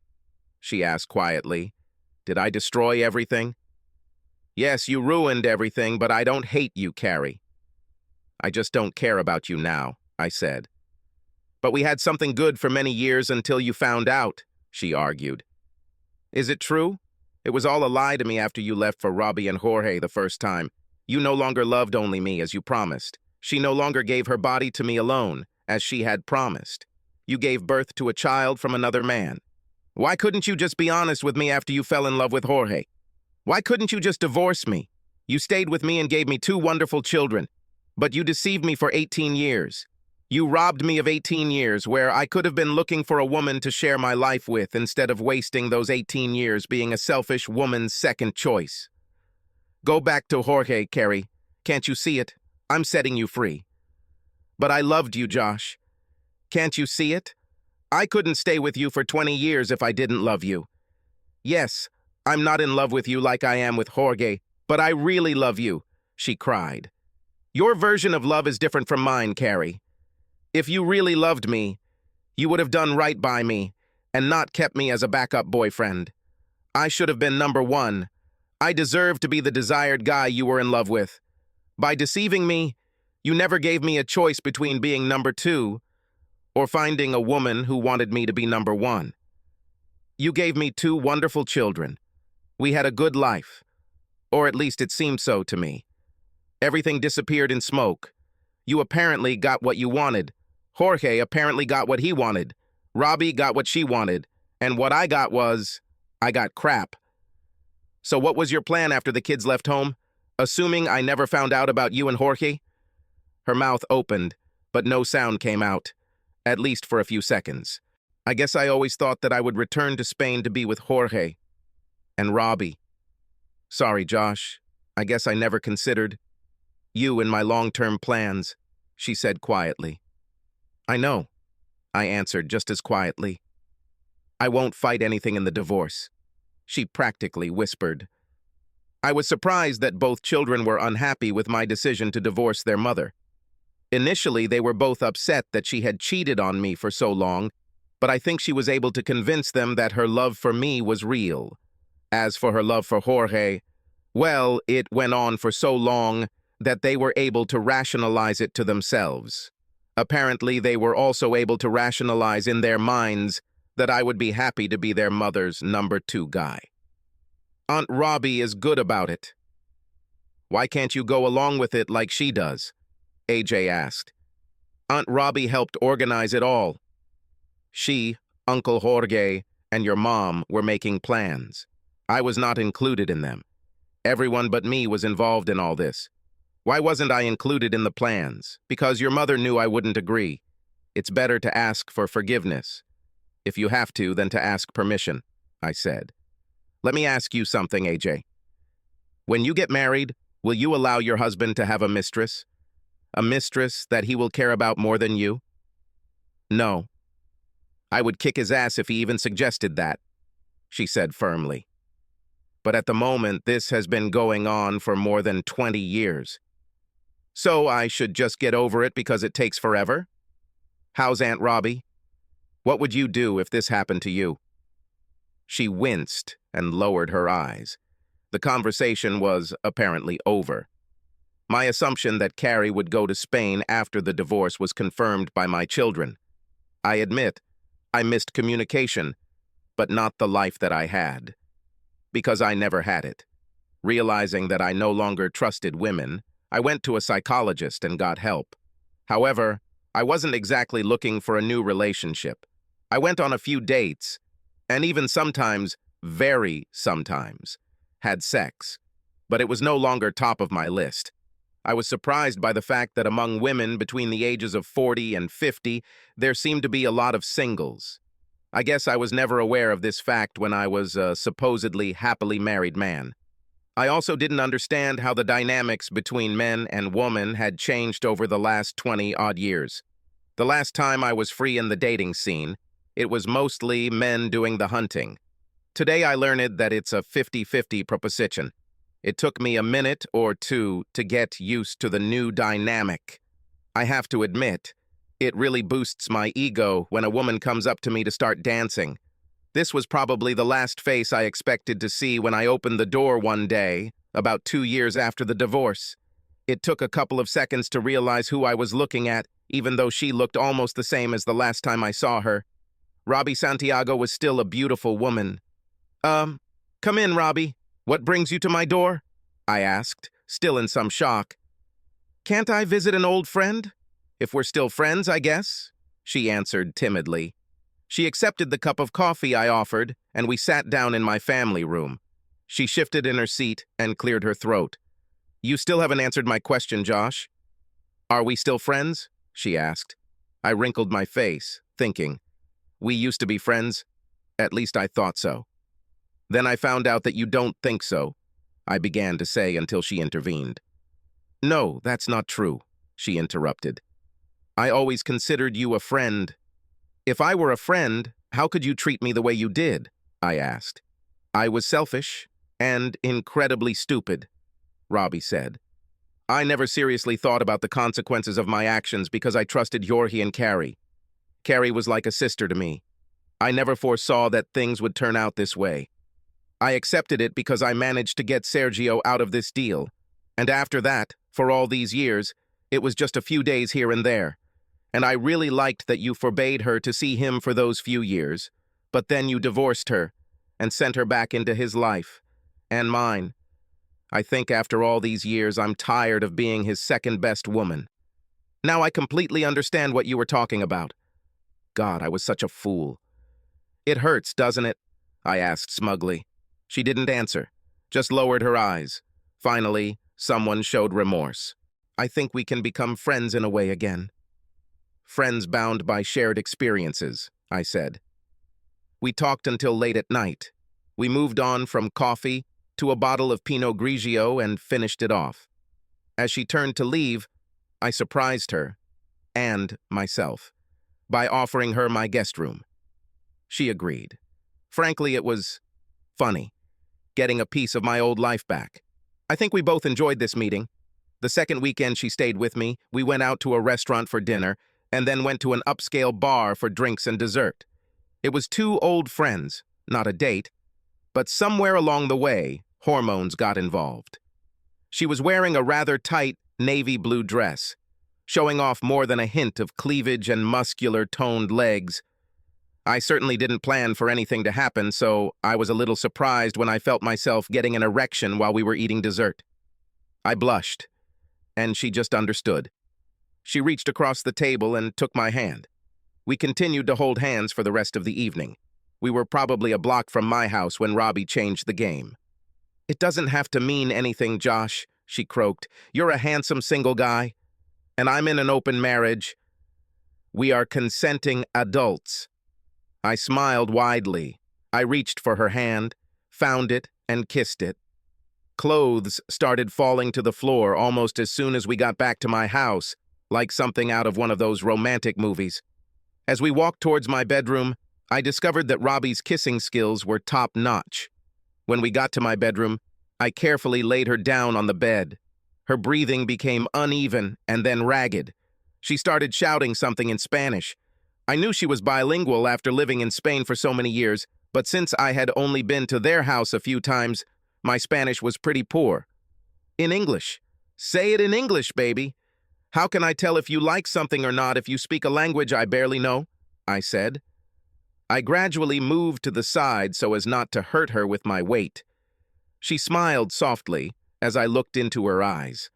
A: she asked quietly. "Did I destroy everything?" "Yes, you ruined everything, but I don't hate you, Carrie." "I just don't care about you now," I said. "But we had something good for many years until you found out," she argued. "Is it true? It was all a lie to me after you left for Robbie and Jorge the first time. You no longer loved only me, as you promised. She no longer gave her body to me alone, as she had promised. You gave birth to a child from another man. Why couldn't you just be honest with me after you fell in love with Jorge? Why couldn't you just divorce me? You stayed with me and gave me 2 wonderful children, but you deceived me for 18 years. You robbed me of 18 years where I could have been looking for a woman to share my life with instead of wasting those 18 years being a selfish woman's second choice. Go back to Jorge, Carrie. Can't you see it? I'm setting you free. But I loved you, Josh. Can't you see it? I couldn't stay with you for 20 years if I didn't love you. Yes, I'm not in love with you like I am with Jorge, but I really love you, she cried. Your version of love is different from mine, Carrie. If you really loved me, you would have done right by me and not kept me as a backup boyfriend. I should have been number one. I deserve to be the desired guy you were in love with. By deceiving me, you never gave me a choice between being number two or finding a woman who wanted me to be number one. You gave me two wonderful children. We had a good life, or at least it seemed so to me. Everything disappeared in smoke. You apparently got what you wanted. Jorge apparently got what he wanted. Robbie got what she wanted. And what I got was, I got crap. So what was your plan after the kids left home? Assuming I never found out about you and Jorge? Her mouth opened, but no sound came out, at least for a few seconds. I guess I always thought that I would return to Spain to be with Jorge and Robbie. Sorry, Josh. I guess I never considered you in my long-term plans, she said quietly. I know, I answered just as quietly. I won't fight anything in the divorce, she practically whispered. I was surprised that both children were unhappy with my decision to divorce their mother. Initially, they were both upset that she had cheated on me for so long, but I think she was able to convince them that her love for me was real. As for her love for Jorge, well, it went on for so long that they were able to rationalize it to themselves. Apparently, they were also able to rationalize in their minds that I would be happy to be their mother's number two guy. Aunt Robbie is good about it. Why can't you go along with it like she does? AJ asked. Aunt Robbie helped organize it all. She, Uncle Jorge, and your mom were making plans. I was not included in them. Everyone but me was involved in all this. Why wasn't I included in the plans? Because your mother knew I wouldn't agree. It's better to ask for forgiveness. If you have to, than to ask permission, I said. Let me ask you something, AJ. When you get married, will you allow your husband to have a mistress? A mistress that he will care about more than you? No. I would kick his ass if he even suggested that, she said firmly. But at the moment, this has been going on for more than 20 years. So I should just get over it because it takes forever? How's Aunt Robbie? What would you do if this happened to you? She winced and lowered her eyes. The conversation was apparently over. My assumption that Carrie would go to Spain after the divorce was confirmed by my children. I admit, I missed communication, but not the life that I had. Because I never had it. Realizing that I no longer trusted women, I went to a psychologist and got help. However, I wasn't exactly looking for a new relationship. I went on a few dates, and even sometimes, very sometimes, had sex. But it was no longer top of my list. I was surprised by the fact that among women between the ages of 40 and 50, there seemed to be a lot of singles. I guess I was never aware of this fact when I was a supposedly happily married man. I also didn't understand how the dynamics between men and women had changed over the last 20-odd years. The last time I was free in the dating scene, it was mostly men doing the hunting. Today I learned that it's a 50-50 proposition. It took me a minute or two to get used to the new dynamic. I have to admit, it really boosts my ego when a woman comes up to me to start dancing. This was probably the last face I expected to see when I opened the door one day, about 2 years after the divorce. It took a couple of seconds to realize who I was looking at, even though she looked almost the same as the last time I saw her. Robbie Santiago was still a beautiful woman. Come in, Robbie. What brings you to my door? I asked, still in some shock. Can't I visit an old friend? If we're still friends, I guess, she answered timidly. She accepted the cup of coffee I offered, and we sat down in my family room. She shifted in her seat and cleared her throat. You still haven't answered my question, Josh. Are we still friends? She asked. I wrinkled my face, thinking, we used to be friends. At least I thought so. Then I found out that you don't think so. I began to say until she intervened. No, that's not true, she interrupted. I always considered you a friend. If I were a friend, how could you treat me the way you did? I asked. I was selfish and incredibly stupid, Robbie said. I never seriously thought about the consequences of my actions because I trusted Jorge and Carrie. Carrie was like a sister to me. I never foresaw that things would turn out this way. I accepted it because I managed to get Sergio out of this deal. And after that, for all these years, it was just a few days here and there. And I really liked that you forbade her to see him for those few years. But then you divorced her and sent her back into his life. And mine. I think after all these years, I'm tired of being his second-best woman. Now I completely understand what you were talking about. God, I was such a fool. It hurts, doesn't it? I asked smugly. She didn't answer, just lowered her eyes. Finally, someone showed remorse. I think we can become friends in a way again. Friends bound by shared experiences, I said. We talked until late at night. We moved on from coffee to a bottle of Pinot Grigio and finished it off. As she turned to leave, I surprised her, and myself, by offering her my guest room. She agreed. Frankly, it was funny, getting a piece of my old life back. I think we both enjoyed this meeting. The second weekend she stayed with me, we went out to a restaurant for dinner and then went to an upscale bar for drinks and dessert. It was two old friends, not a date, but somewhere along the way, hormones got involved. She was wearing a rather tight navy blue dress, showing off more than a hint of cleavage and muscular toned legs. I certainly didn't plan for anything to happen, so I was a little surprised when I felt myself getting an erection while we were eating dessert. I blushed, and she just understood. She reached across the table and took my hand. We continued to hold hands for the rest of the evening. We were probably a block from my house when Robbie changed the game. It doesn't have to mean anything, Josh, she croaked. You're a handsome single guy, and I'm in an open marriage. We are consenting adults. I smiled widely. I reached for her hand, found it, and kissed it. Clothes started falling to the floor almost as soon as we got back to my house, like something out of one of those romantic movies. As we walked towards my bedroom, I discovered that Robbie's kissing skills were top-notch. When we got to my bedroom, I carefully laid her down on the bed. Her breathing became uneven and then ragged. She started shouting something in Spanish. I knew she was bilingual after living in Spain for so many years, but since I had only been to their house a few times, my Spanish was pretty poor. In English. Say it in English, baby. How can I tell if you like something or not if you speak a language I barely know? I said. I gradually moved to the side so as not to hurt her with my weight. She smiled softly as I looked into her eyes.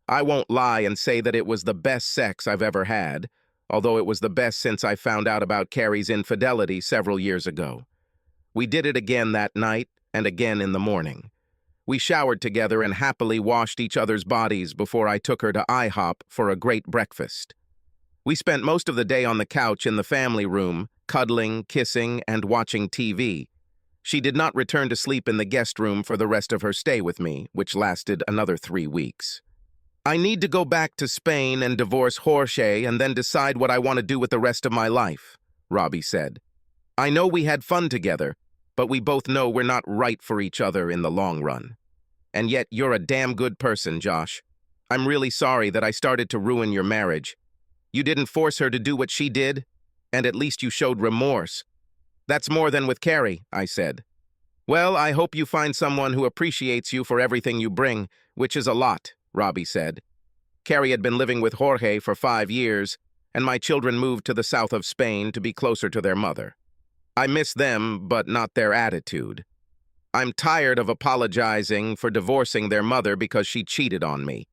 A: I won't lie and say that it was the best sex I've ever had, although it was the best since I found out about Carrie's infidelity several years ago. We did it again that night and again in the morning. We showered together and happily washed each other's bodies before I took her to IHOP for a great breakfast. We spent most of the day on the couch in the family room, cuddling, kissing, and watching TV. She did not return to sleep in the guest room for the rest of her stay with me, which lasted another 3 weeks. I need to go back to Spain and divorce Jorge and then decide what I want to do with the rest of my life, Robbie said. I know we had fun together, but we both know we're not right for each other in the long run. And yet you're a damn good person, Josh. I'm really sorry that I started to ruin your marriage. You didn't force her to do what she did, and at least you showed remorse. That's more than with Carrie, I said. Well, I hope you find someone who appreciates you for everything you bring, which is a lot, Robbie said. Carrie had been living with Jorge for 5 years, and my children moved to the south of Spain to be closer to their mother. I miss them, but not their attitude. I'm tired of apologizing for divorcing their mother because she cheated on me.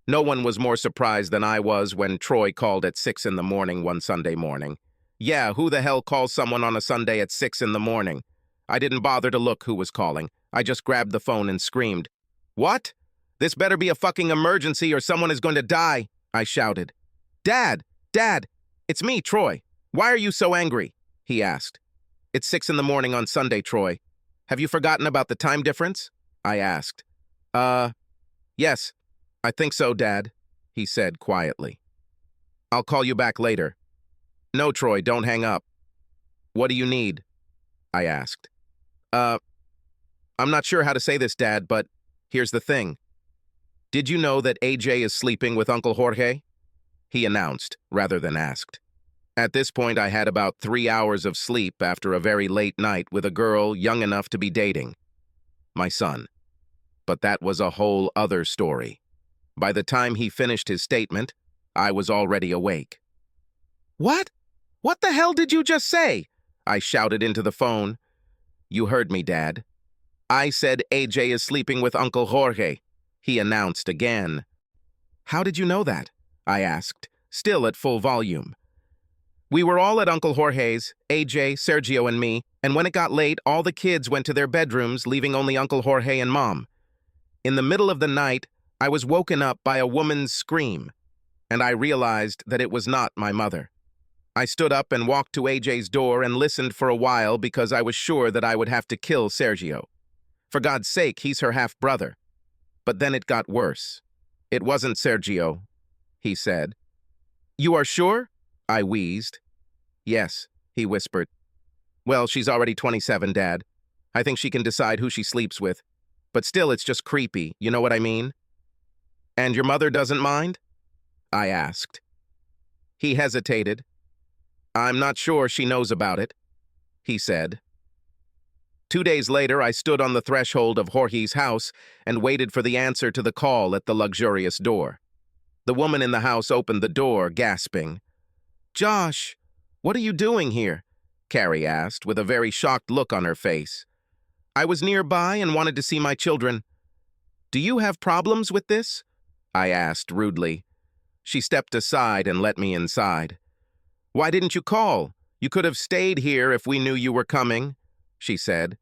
A: No one was more surprised than I was when Troy called at 6 in the morning one Sunday morning. Yeah, who the hell calls someone on a Sunday at 6 in the morning? I didn't bother to look who was calling. I just grabbed the phone and screamed. What? This better be a fucking emergency or someone is going to die, I shouted. Dad! Dad! It's me, Troy. Why are you so angry? He asked. It's 6 in the morning on Sunday, Troy. Have you forgotten about the time difference? I asked. Uh, yes, I think so, Dad, he said quietly. I'll call you back later. No, Troy, don't hang up. What do you need? I asked. Uh, I'm not sure how to say this, Dad, but here's the thing. Did you know that AJ is sleeping with Uncle Jorge? He announced, rather than asked. At this point, I had about 3 hours of sleep after a very late night with a girl young enough to be dating. My son. But that was a whole other story. By the time he finished his statement, I was already awake. What? What the hell did you just say? I shouted into the phone. You heard me, Dad. I said AJ is sleeping with Uncle Jorge, he announced again. How did you know that? I asked, still at full volume. We were all at Uncle Jorge's, AJ, Sergio, and me, and when it got late, all the kids went to their bedrooms, leaving only Uncle Jorge and Mom. In the middle of the night, I was woken up by a woman's scream, and I realized that it was not my mother. I stood up and walked to AJ's door and listened for a while because I was sure that I would have to kill Sergio. For God's sake, he's her half-brother. But then it got worse. It wasn't Sergio, he said. You are sure? I wheezed. Yes, he whispered. Well, she's already 27, Dad. I think she can decide who she sleeps with. But still, it's just creepy, you know what I mean? And your mother doesn't mind? I asked. He hesitated. I'm not sure she knows about it, he said. 2 days later, I stood on the threshold of Jorge's house and waited for the answer to the call at the luxurious door. The woman in the house opened the door, gasping. Josh, what are you doing here? Carrie asked, with a very shocked look on her face. I was nearby and wanted to see my children. Do you have problems with this? I asked rudely. She stepped aside and let me inside. Why didn't you call? You could have stayed here if we knew you were coming, she said.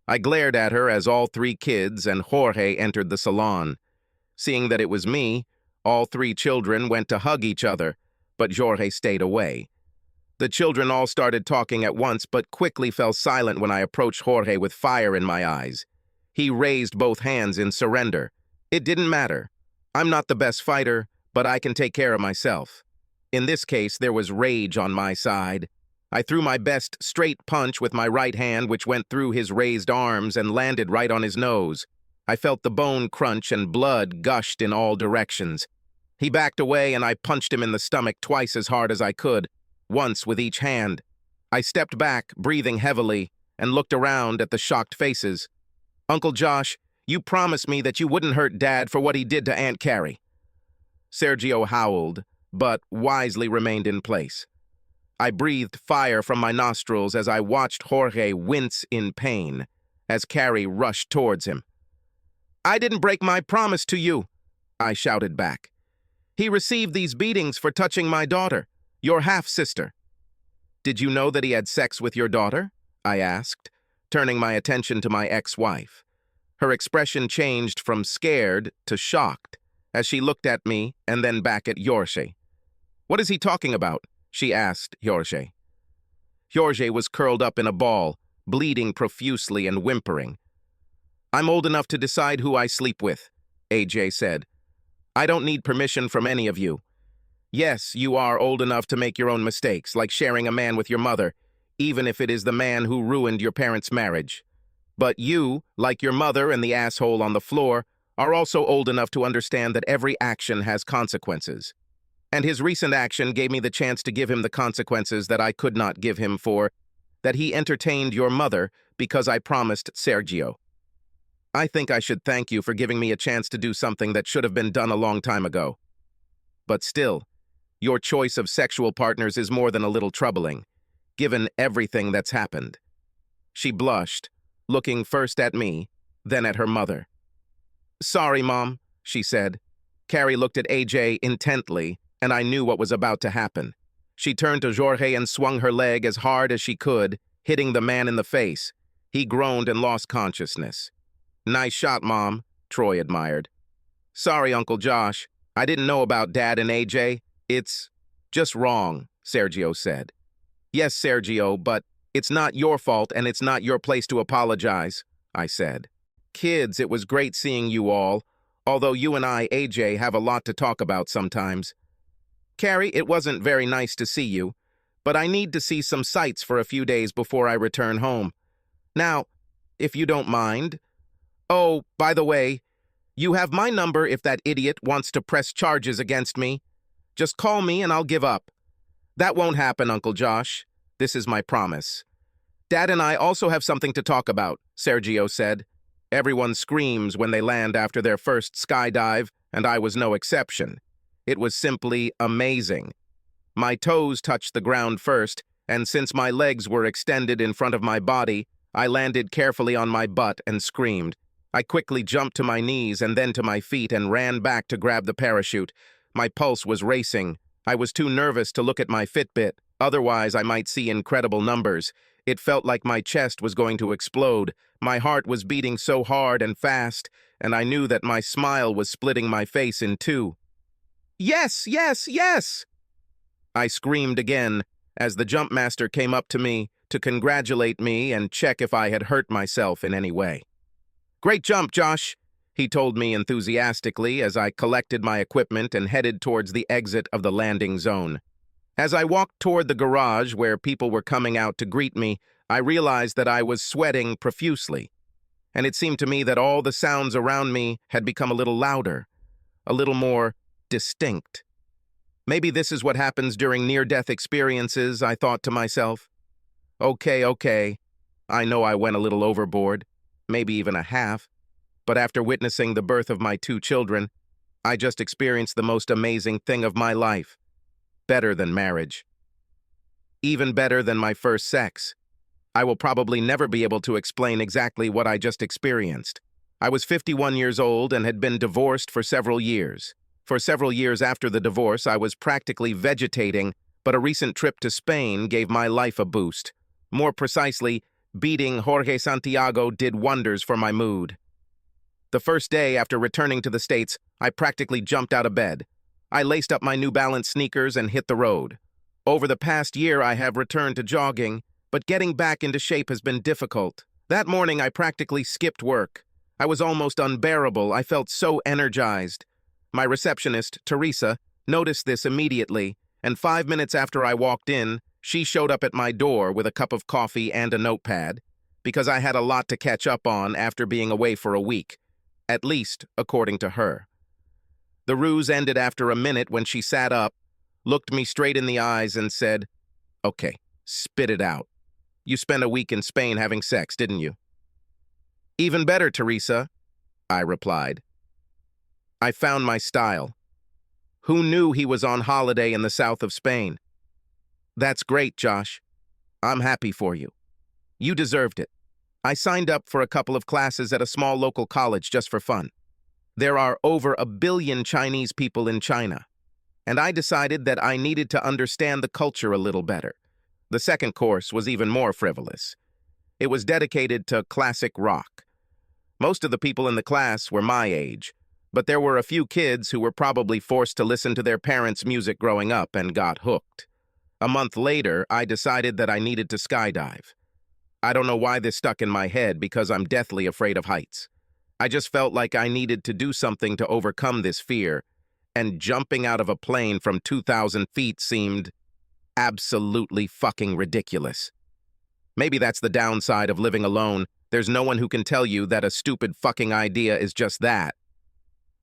A: I glared at her as all 3 kids and Jorge entered the salon. Seeing that it was me, all 3 children went to hug each other, but Jorge stayed away. The children all started talking at once, but quickly fell silent when I approached Jorge with fire in my eyes. He raised both hands in surrender. It didn't matter. I'm not the best fighter, but I can take care of myself. In this case, there was rage on my side. I threw my best straight punch with my right hand, which went through his raised arms and landed right on his nose. I felt the bone crunch and blood gushed in all directions. He backed away and I punched him in the stomach twice as hard as I could, once with each hand. I stepped back, breathing heavily, and looked around at the shocked faces. Uncle Josh, you promised me that you wouldn't hurt Dad for what he did to Aunt Carrie. Sergio howled, but wisely remained in place. I breathed fire from my nostrils as I watched Jorge wince in pain as Carrie rushed towards him. I didn't break my promise to you, I shouted back. He received these beatings for touching my daughter, your half-sister. Did you know that he had sex with your daughter? I asked, turning my attention to my ex-wife. Her expression changed from scared to shocked as she looked at me and then back at Jorge. What is he talking about? She asked Jorge. Jorge was curled up in a ball, bleeding profusely and whimpering. I'm old enough to decide who I sleep with, AJ said. I don't need permission from any of you. Yes, you are old enough to make your own mistakes, like sharing a man with your mother, even if it is the man who ruined your parents' marriage. But you, like your mother and the asshole on the floor, are also old enough to understand that every action has consequences. And his recent action gave me the chance to give him the consequences that I could not give him for that he entertained your mother because I promised Sergio. I think I should thank you for giving me a chance to do something that should have been done a long time ago. But still, your choice of sexual partners is more than a little troubling, given everything that's happened. She blushed, looking first at me, then at her mother. Sorry, Mom, she said. Carrie looked at AJ intently, and I knew what was about to happen. She turned to Jorge and swung her leg as hard as she could, hitting the man in the face. He groaned and lost consciousness. Nice shot, Mom, Troy admired. Sorry, Uncle Josh. I didn't know about Dad and AJ. It's just wrong, Sergio said. Yes, Sergio, but it's not your fault and it's not your place to apologize, I said. Kids, it was great seeing you all, although you and I, AJ, have a lot to talk about sometimes. Carrie, it wasn't very nice to see you, but I need to see some sights for a few days before I return home. Now, if you don't mind. Oh, by the way, you have my number if that idiot wants to press charges against me. Just call me and I'll give up. That won't happen, Uncle Josh. This is my promise. Dad and I also have something to talk about, Sergio said. Everyone screams when they land after their first skydive, and I was no exception. It was simply amazing. My toes touched the ground first, and since my legs were extended in front of my body, I landed carefully on my butt and screamed. I quickly jumped to my knees and then to my feet and ran back to grab the parachute. My pulse was racing. I was too nervous to look at my Fitbit, otherwise I might see incredible numbers. It felt like my chest was going to explode. My heart was beating so hard and fast, and I knew that my smile was splitting my face in two. Yes, yes, yes! I screamed again as the jump master came up to me to congratulate me and check if I had hurt myself in any way. Great jump, Josh, he told me enthusiastically as I collected my equipment and headed towards the exit of the landing zone. As I walked toward the garage where people were coming out to greet me, I realized that I was sweating profusely, and it seemed to me that all the sounds around me had become a little louder, a little more distinct. Maybe this is what happens during near-death experiences, I thought to myself. Okay, I know I went a little overboard, maybe even a half, but after witnessing the birth of my 2 children, I just experienced the most amazing thing of my life. Better than marriage. Even better than my first sex. I will probably never be able to explain exactly what I just experienced. I was 51 years old and had been divorced for several years. For several years after the divorce, I was practically vegetating, but a recent trip to Spain gave my life a boost. More precisely, beating Jorge Santiago did wonders for my mood. The first day after returning to the States, I practically jumped out of bed. I laced up my New Balance sneakers and hit the road. Over the past year, I have returned to jogging, but getting back into shape has been difficult. That morning, I practically skipped work. I was almost unbearable. I felt so energized. My receptionist, Teresa, noticed this immediately, and 5 minutes after I walked in, she showed up at my door with a cup of coffee and a notepad, because I had a lot to catch up on after being away for a week, at least according to her. The ruse ended after a minute when she sat up, looked me straight in the eyes and said, "Okay, spit it out. You spent a week in Spain having sex, didn't you?" "Even better, Teresa," I replied. I found my style. Who knew he was on holiday in the south of Spain? That's great, Josh. I'm happy for you. You deserved it. I signed up for a couple of classes at a small local college just for fun. There are over 1 billion Chinese people in China, and I decided that I needed to understand the culture a little better. The second course was even more frivolous. It was dedicated to classic rock. Most of the people in the class were my age, but there were a few kids who were probably forced to listen to their parents' music growing up and got hooked. A month later, I decided that I needed to skydive. I don't know why this stuck in my head because I'm deathly afraid of heights. I just felt like I needed to do something to overcome this fear, and jumping out of a plane from 2,000 feet seemed absolutely fucking ridiculous. Maybe that's the downside of living alone. There's no one who can tell you that a stupid fucking idea is just that.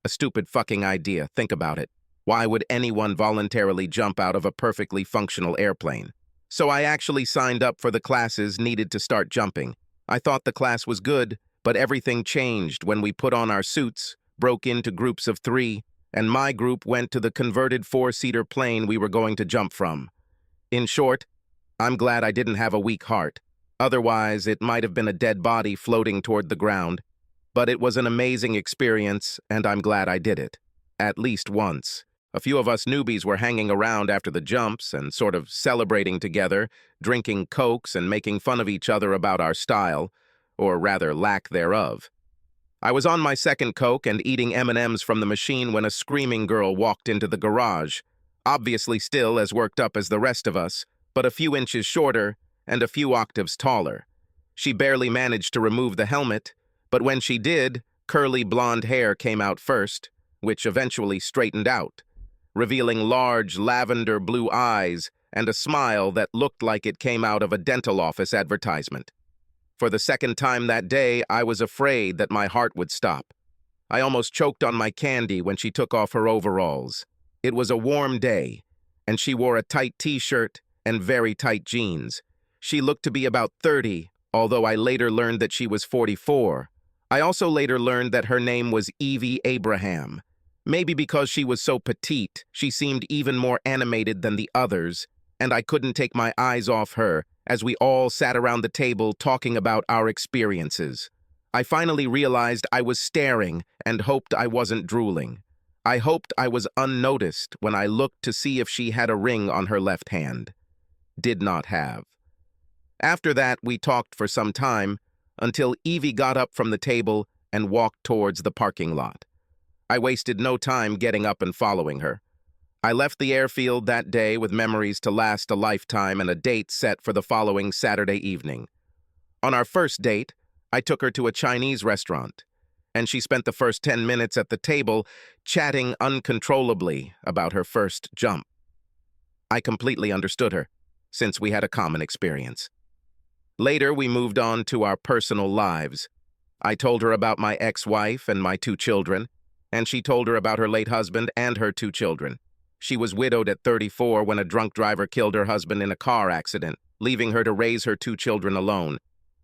A: A stupid fucking idea, think about it. Why would anyone voluntarily jump out of a perfectly functional airplane? So I actually signed up for the classes needed to start jumping. I thought the class was good, but everything changed when we put on our suits, broke into groups of 3, and my group went to the converted 4-seater plane we were going to jump from. In short, I'm glad I didn't have a weak heart. Otherwise, it might have been a dead body floating toward the ground. But it was an amazing experience, and I'm glad I did it. At least once. A few of us newbies were hanging around after the jumps and sort of celebrating together, drinking Cokes and making fun of each other about our style, or rather lack thereof. I was on my second Coke and eating M&Ms from the machine when a screaming girl walked into the garage, obviously still as worked up as the rest of us, but a few inches shorter and a few octaves taller. She barely managed to remove the helmet, But when she did, curly blonde hair came out first, which eventually straightened out, revealing large lavender blue eyes and a smile that looked like it came out of a dental office advertisement. For the second time that day, I was afraid that my heart would stop. I almost choked on my candy when she took off her overalls. It was a warm day, and she wore a tight t-shirt and very tight jeans. She looked to be about 30, although I later learned that she was 44. I also later learned that her name was Evie Abraham. Maybe because she was so petite, she seemed even more animated than the others, and I couldn't take my eyes off her as we all sat around the table talking about our experiences. I finally realized I was staring and hoped I wasn't drooling. I hoped I was unnoticed when I looked to see if she had a ring on her left hand. Did not have. After that, we talked for some time until Evie got up from the table and walked towards the parking lot. I wasted no time getting up and following her. I left the airfield that day with memories to last a lifetime and a date set for the following Saturday evening. On our first date, I took her to a Chinese restaurant, and she spent the first 10 minutes at the table chatting uncontrollably about her first jump. I completely understood her, since we had a common experience. Later, we moved on to our personal lives. I told her about my ex-wife and my 2 children, and she told her about her late husband and her 2 children. She was widowed at 34 when a drunk driver killed her husband in a car accident, leaving her to raise her 2 children alone.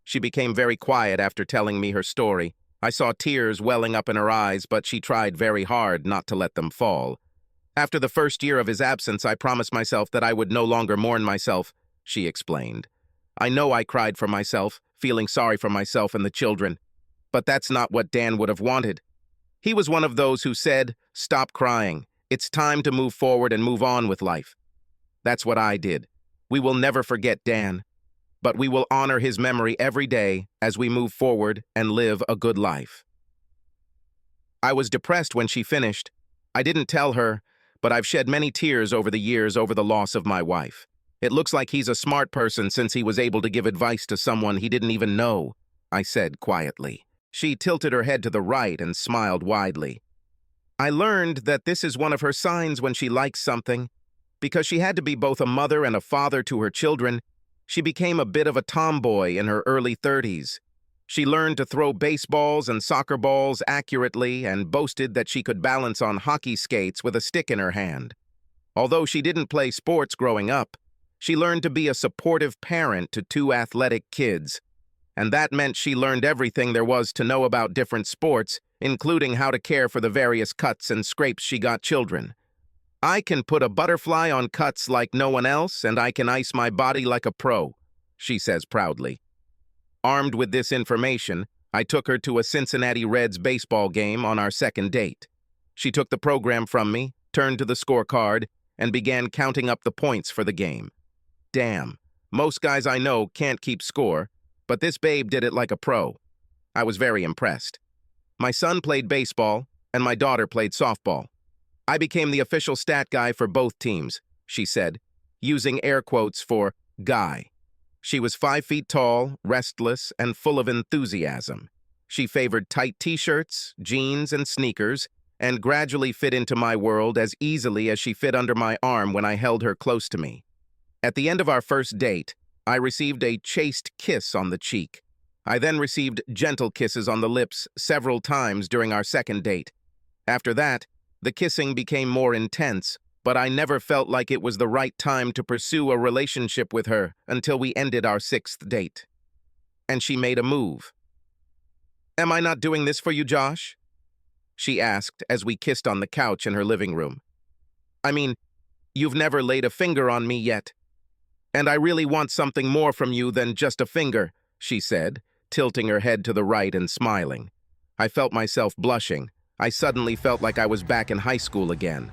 A: She became very quiet after telling me her story. I saw tears welling up in her eyes, but she tried very hard not to let them fall. After the first year of his absence, I promised myself that I would no longer mourn myself, she explained. I know I cried for myself, feeling sorry for myself and the children. But that's not what Dan would have wanted. He was one of those who said, "Stop crying. It's time to move forward and move on with life." That's what I did. We will never forget Dan, but we will honor his memory every day as we move forward and live a good life. I was depressed when she finished. I didn't tell her, but I've shed many tears over the years over the loss of my wife. It looks like he's a smart person since he was able to give advice to someone he didn't even know, I said quietly. She tilted her head to the right and smiled widely. I learned that this is one of her signs when she likes something. Because she had to be both a mother and a father to her children, she became a bit of a tomboy in her early 30s. She learned to throw baseballs and soccer balls accurately and boasted that she could balance on hockey skates with a stick in her hand. Although she didn't play sports growing up, she learned to be a supportive parent to 2 athletic kids, and that meant she learned everything there was to know about different sports, including how to care for the various cuts and scrapes she got children. I can put a butterfly on cuts like no one else, and I can ice my body like a pro, she says proudly. Armed with this information, I took her to a Cincinnati Reds baseball game on our second date. She took the program from me, turned to the scorecard, and began counting up the points for the game. Damn, most guys I know can't keep score, but this babe did it like a pro. I was very impressed. My son played baseball, and my daughter played softball. I became the official stat guy for both teams, she said, using air quotes for guy. She was 5 feet tall, restless, and full of enthusiasm. She favored tight t-shirts, jeans, and sneakers, and gradually fit into my world as easily as she fit under my arm when I held her close to me. At the end of our first date, I received a chaste kiss on the cheek. I then received gentle kisses on the lips several times during our second date. After that, the kissing became more intense, but I never felt like it was the right time to pursue a relationship with her until we ended our 6th date. And she made a move. "Am I not doing this for you, Josh?" she asked as we kissed on the couch in her living room. "I mean, you've never laid a finger on me yet. And I really want something more from you than just a finger," she said, tilting her head to the right and smiling. I felt myself blushing. I suddenly felt like I was back in high school again.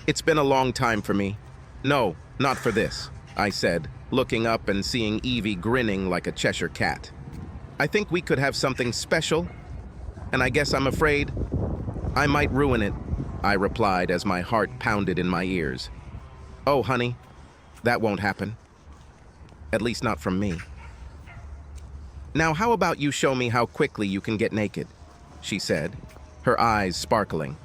A: "It's been a long time for me." "No, not for this," I said, looking up and seeing Evie grinning like a Cheshire cat. "I think we could have something special, and I guess I'm afraid I might ruin it," I replied as my heart pounded in my ears. "Oh, honey, that won't happen. At least not from me." Now, how about you show me how quickly you can get naked? She said, her eyes sparkling.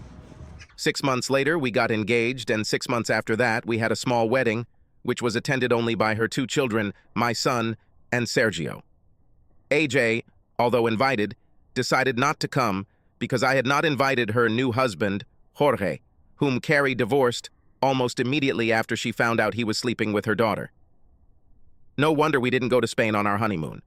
A: 6 months later, we got engaged, and 6 months after that, we had a small wedding, which was attended only by her 2 children, my son and Sergio. AJ, although invited, decided not to come because I had not invited her new husband, Jorge, whom Carrie divorced almost immediately after she found out he was sleeping with her daughter. No wonder we didn't go to Spain on our honeymoon.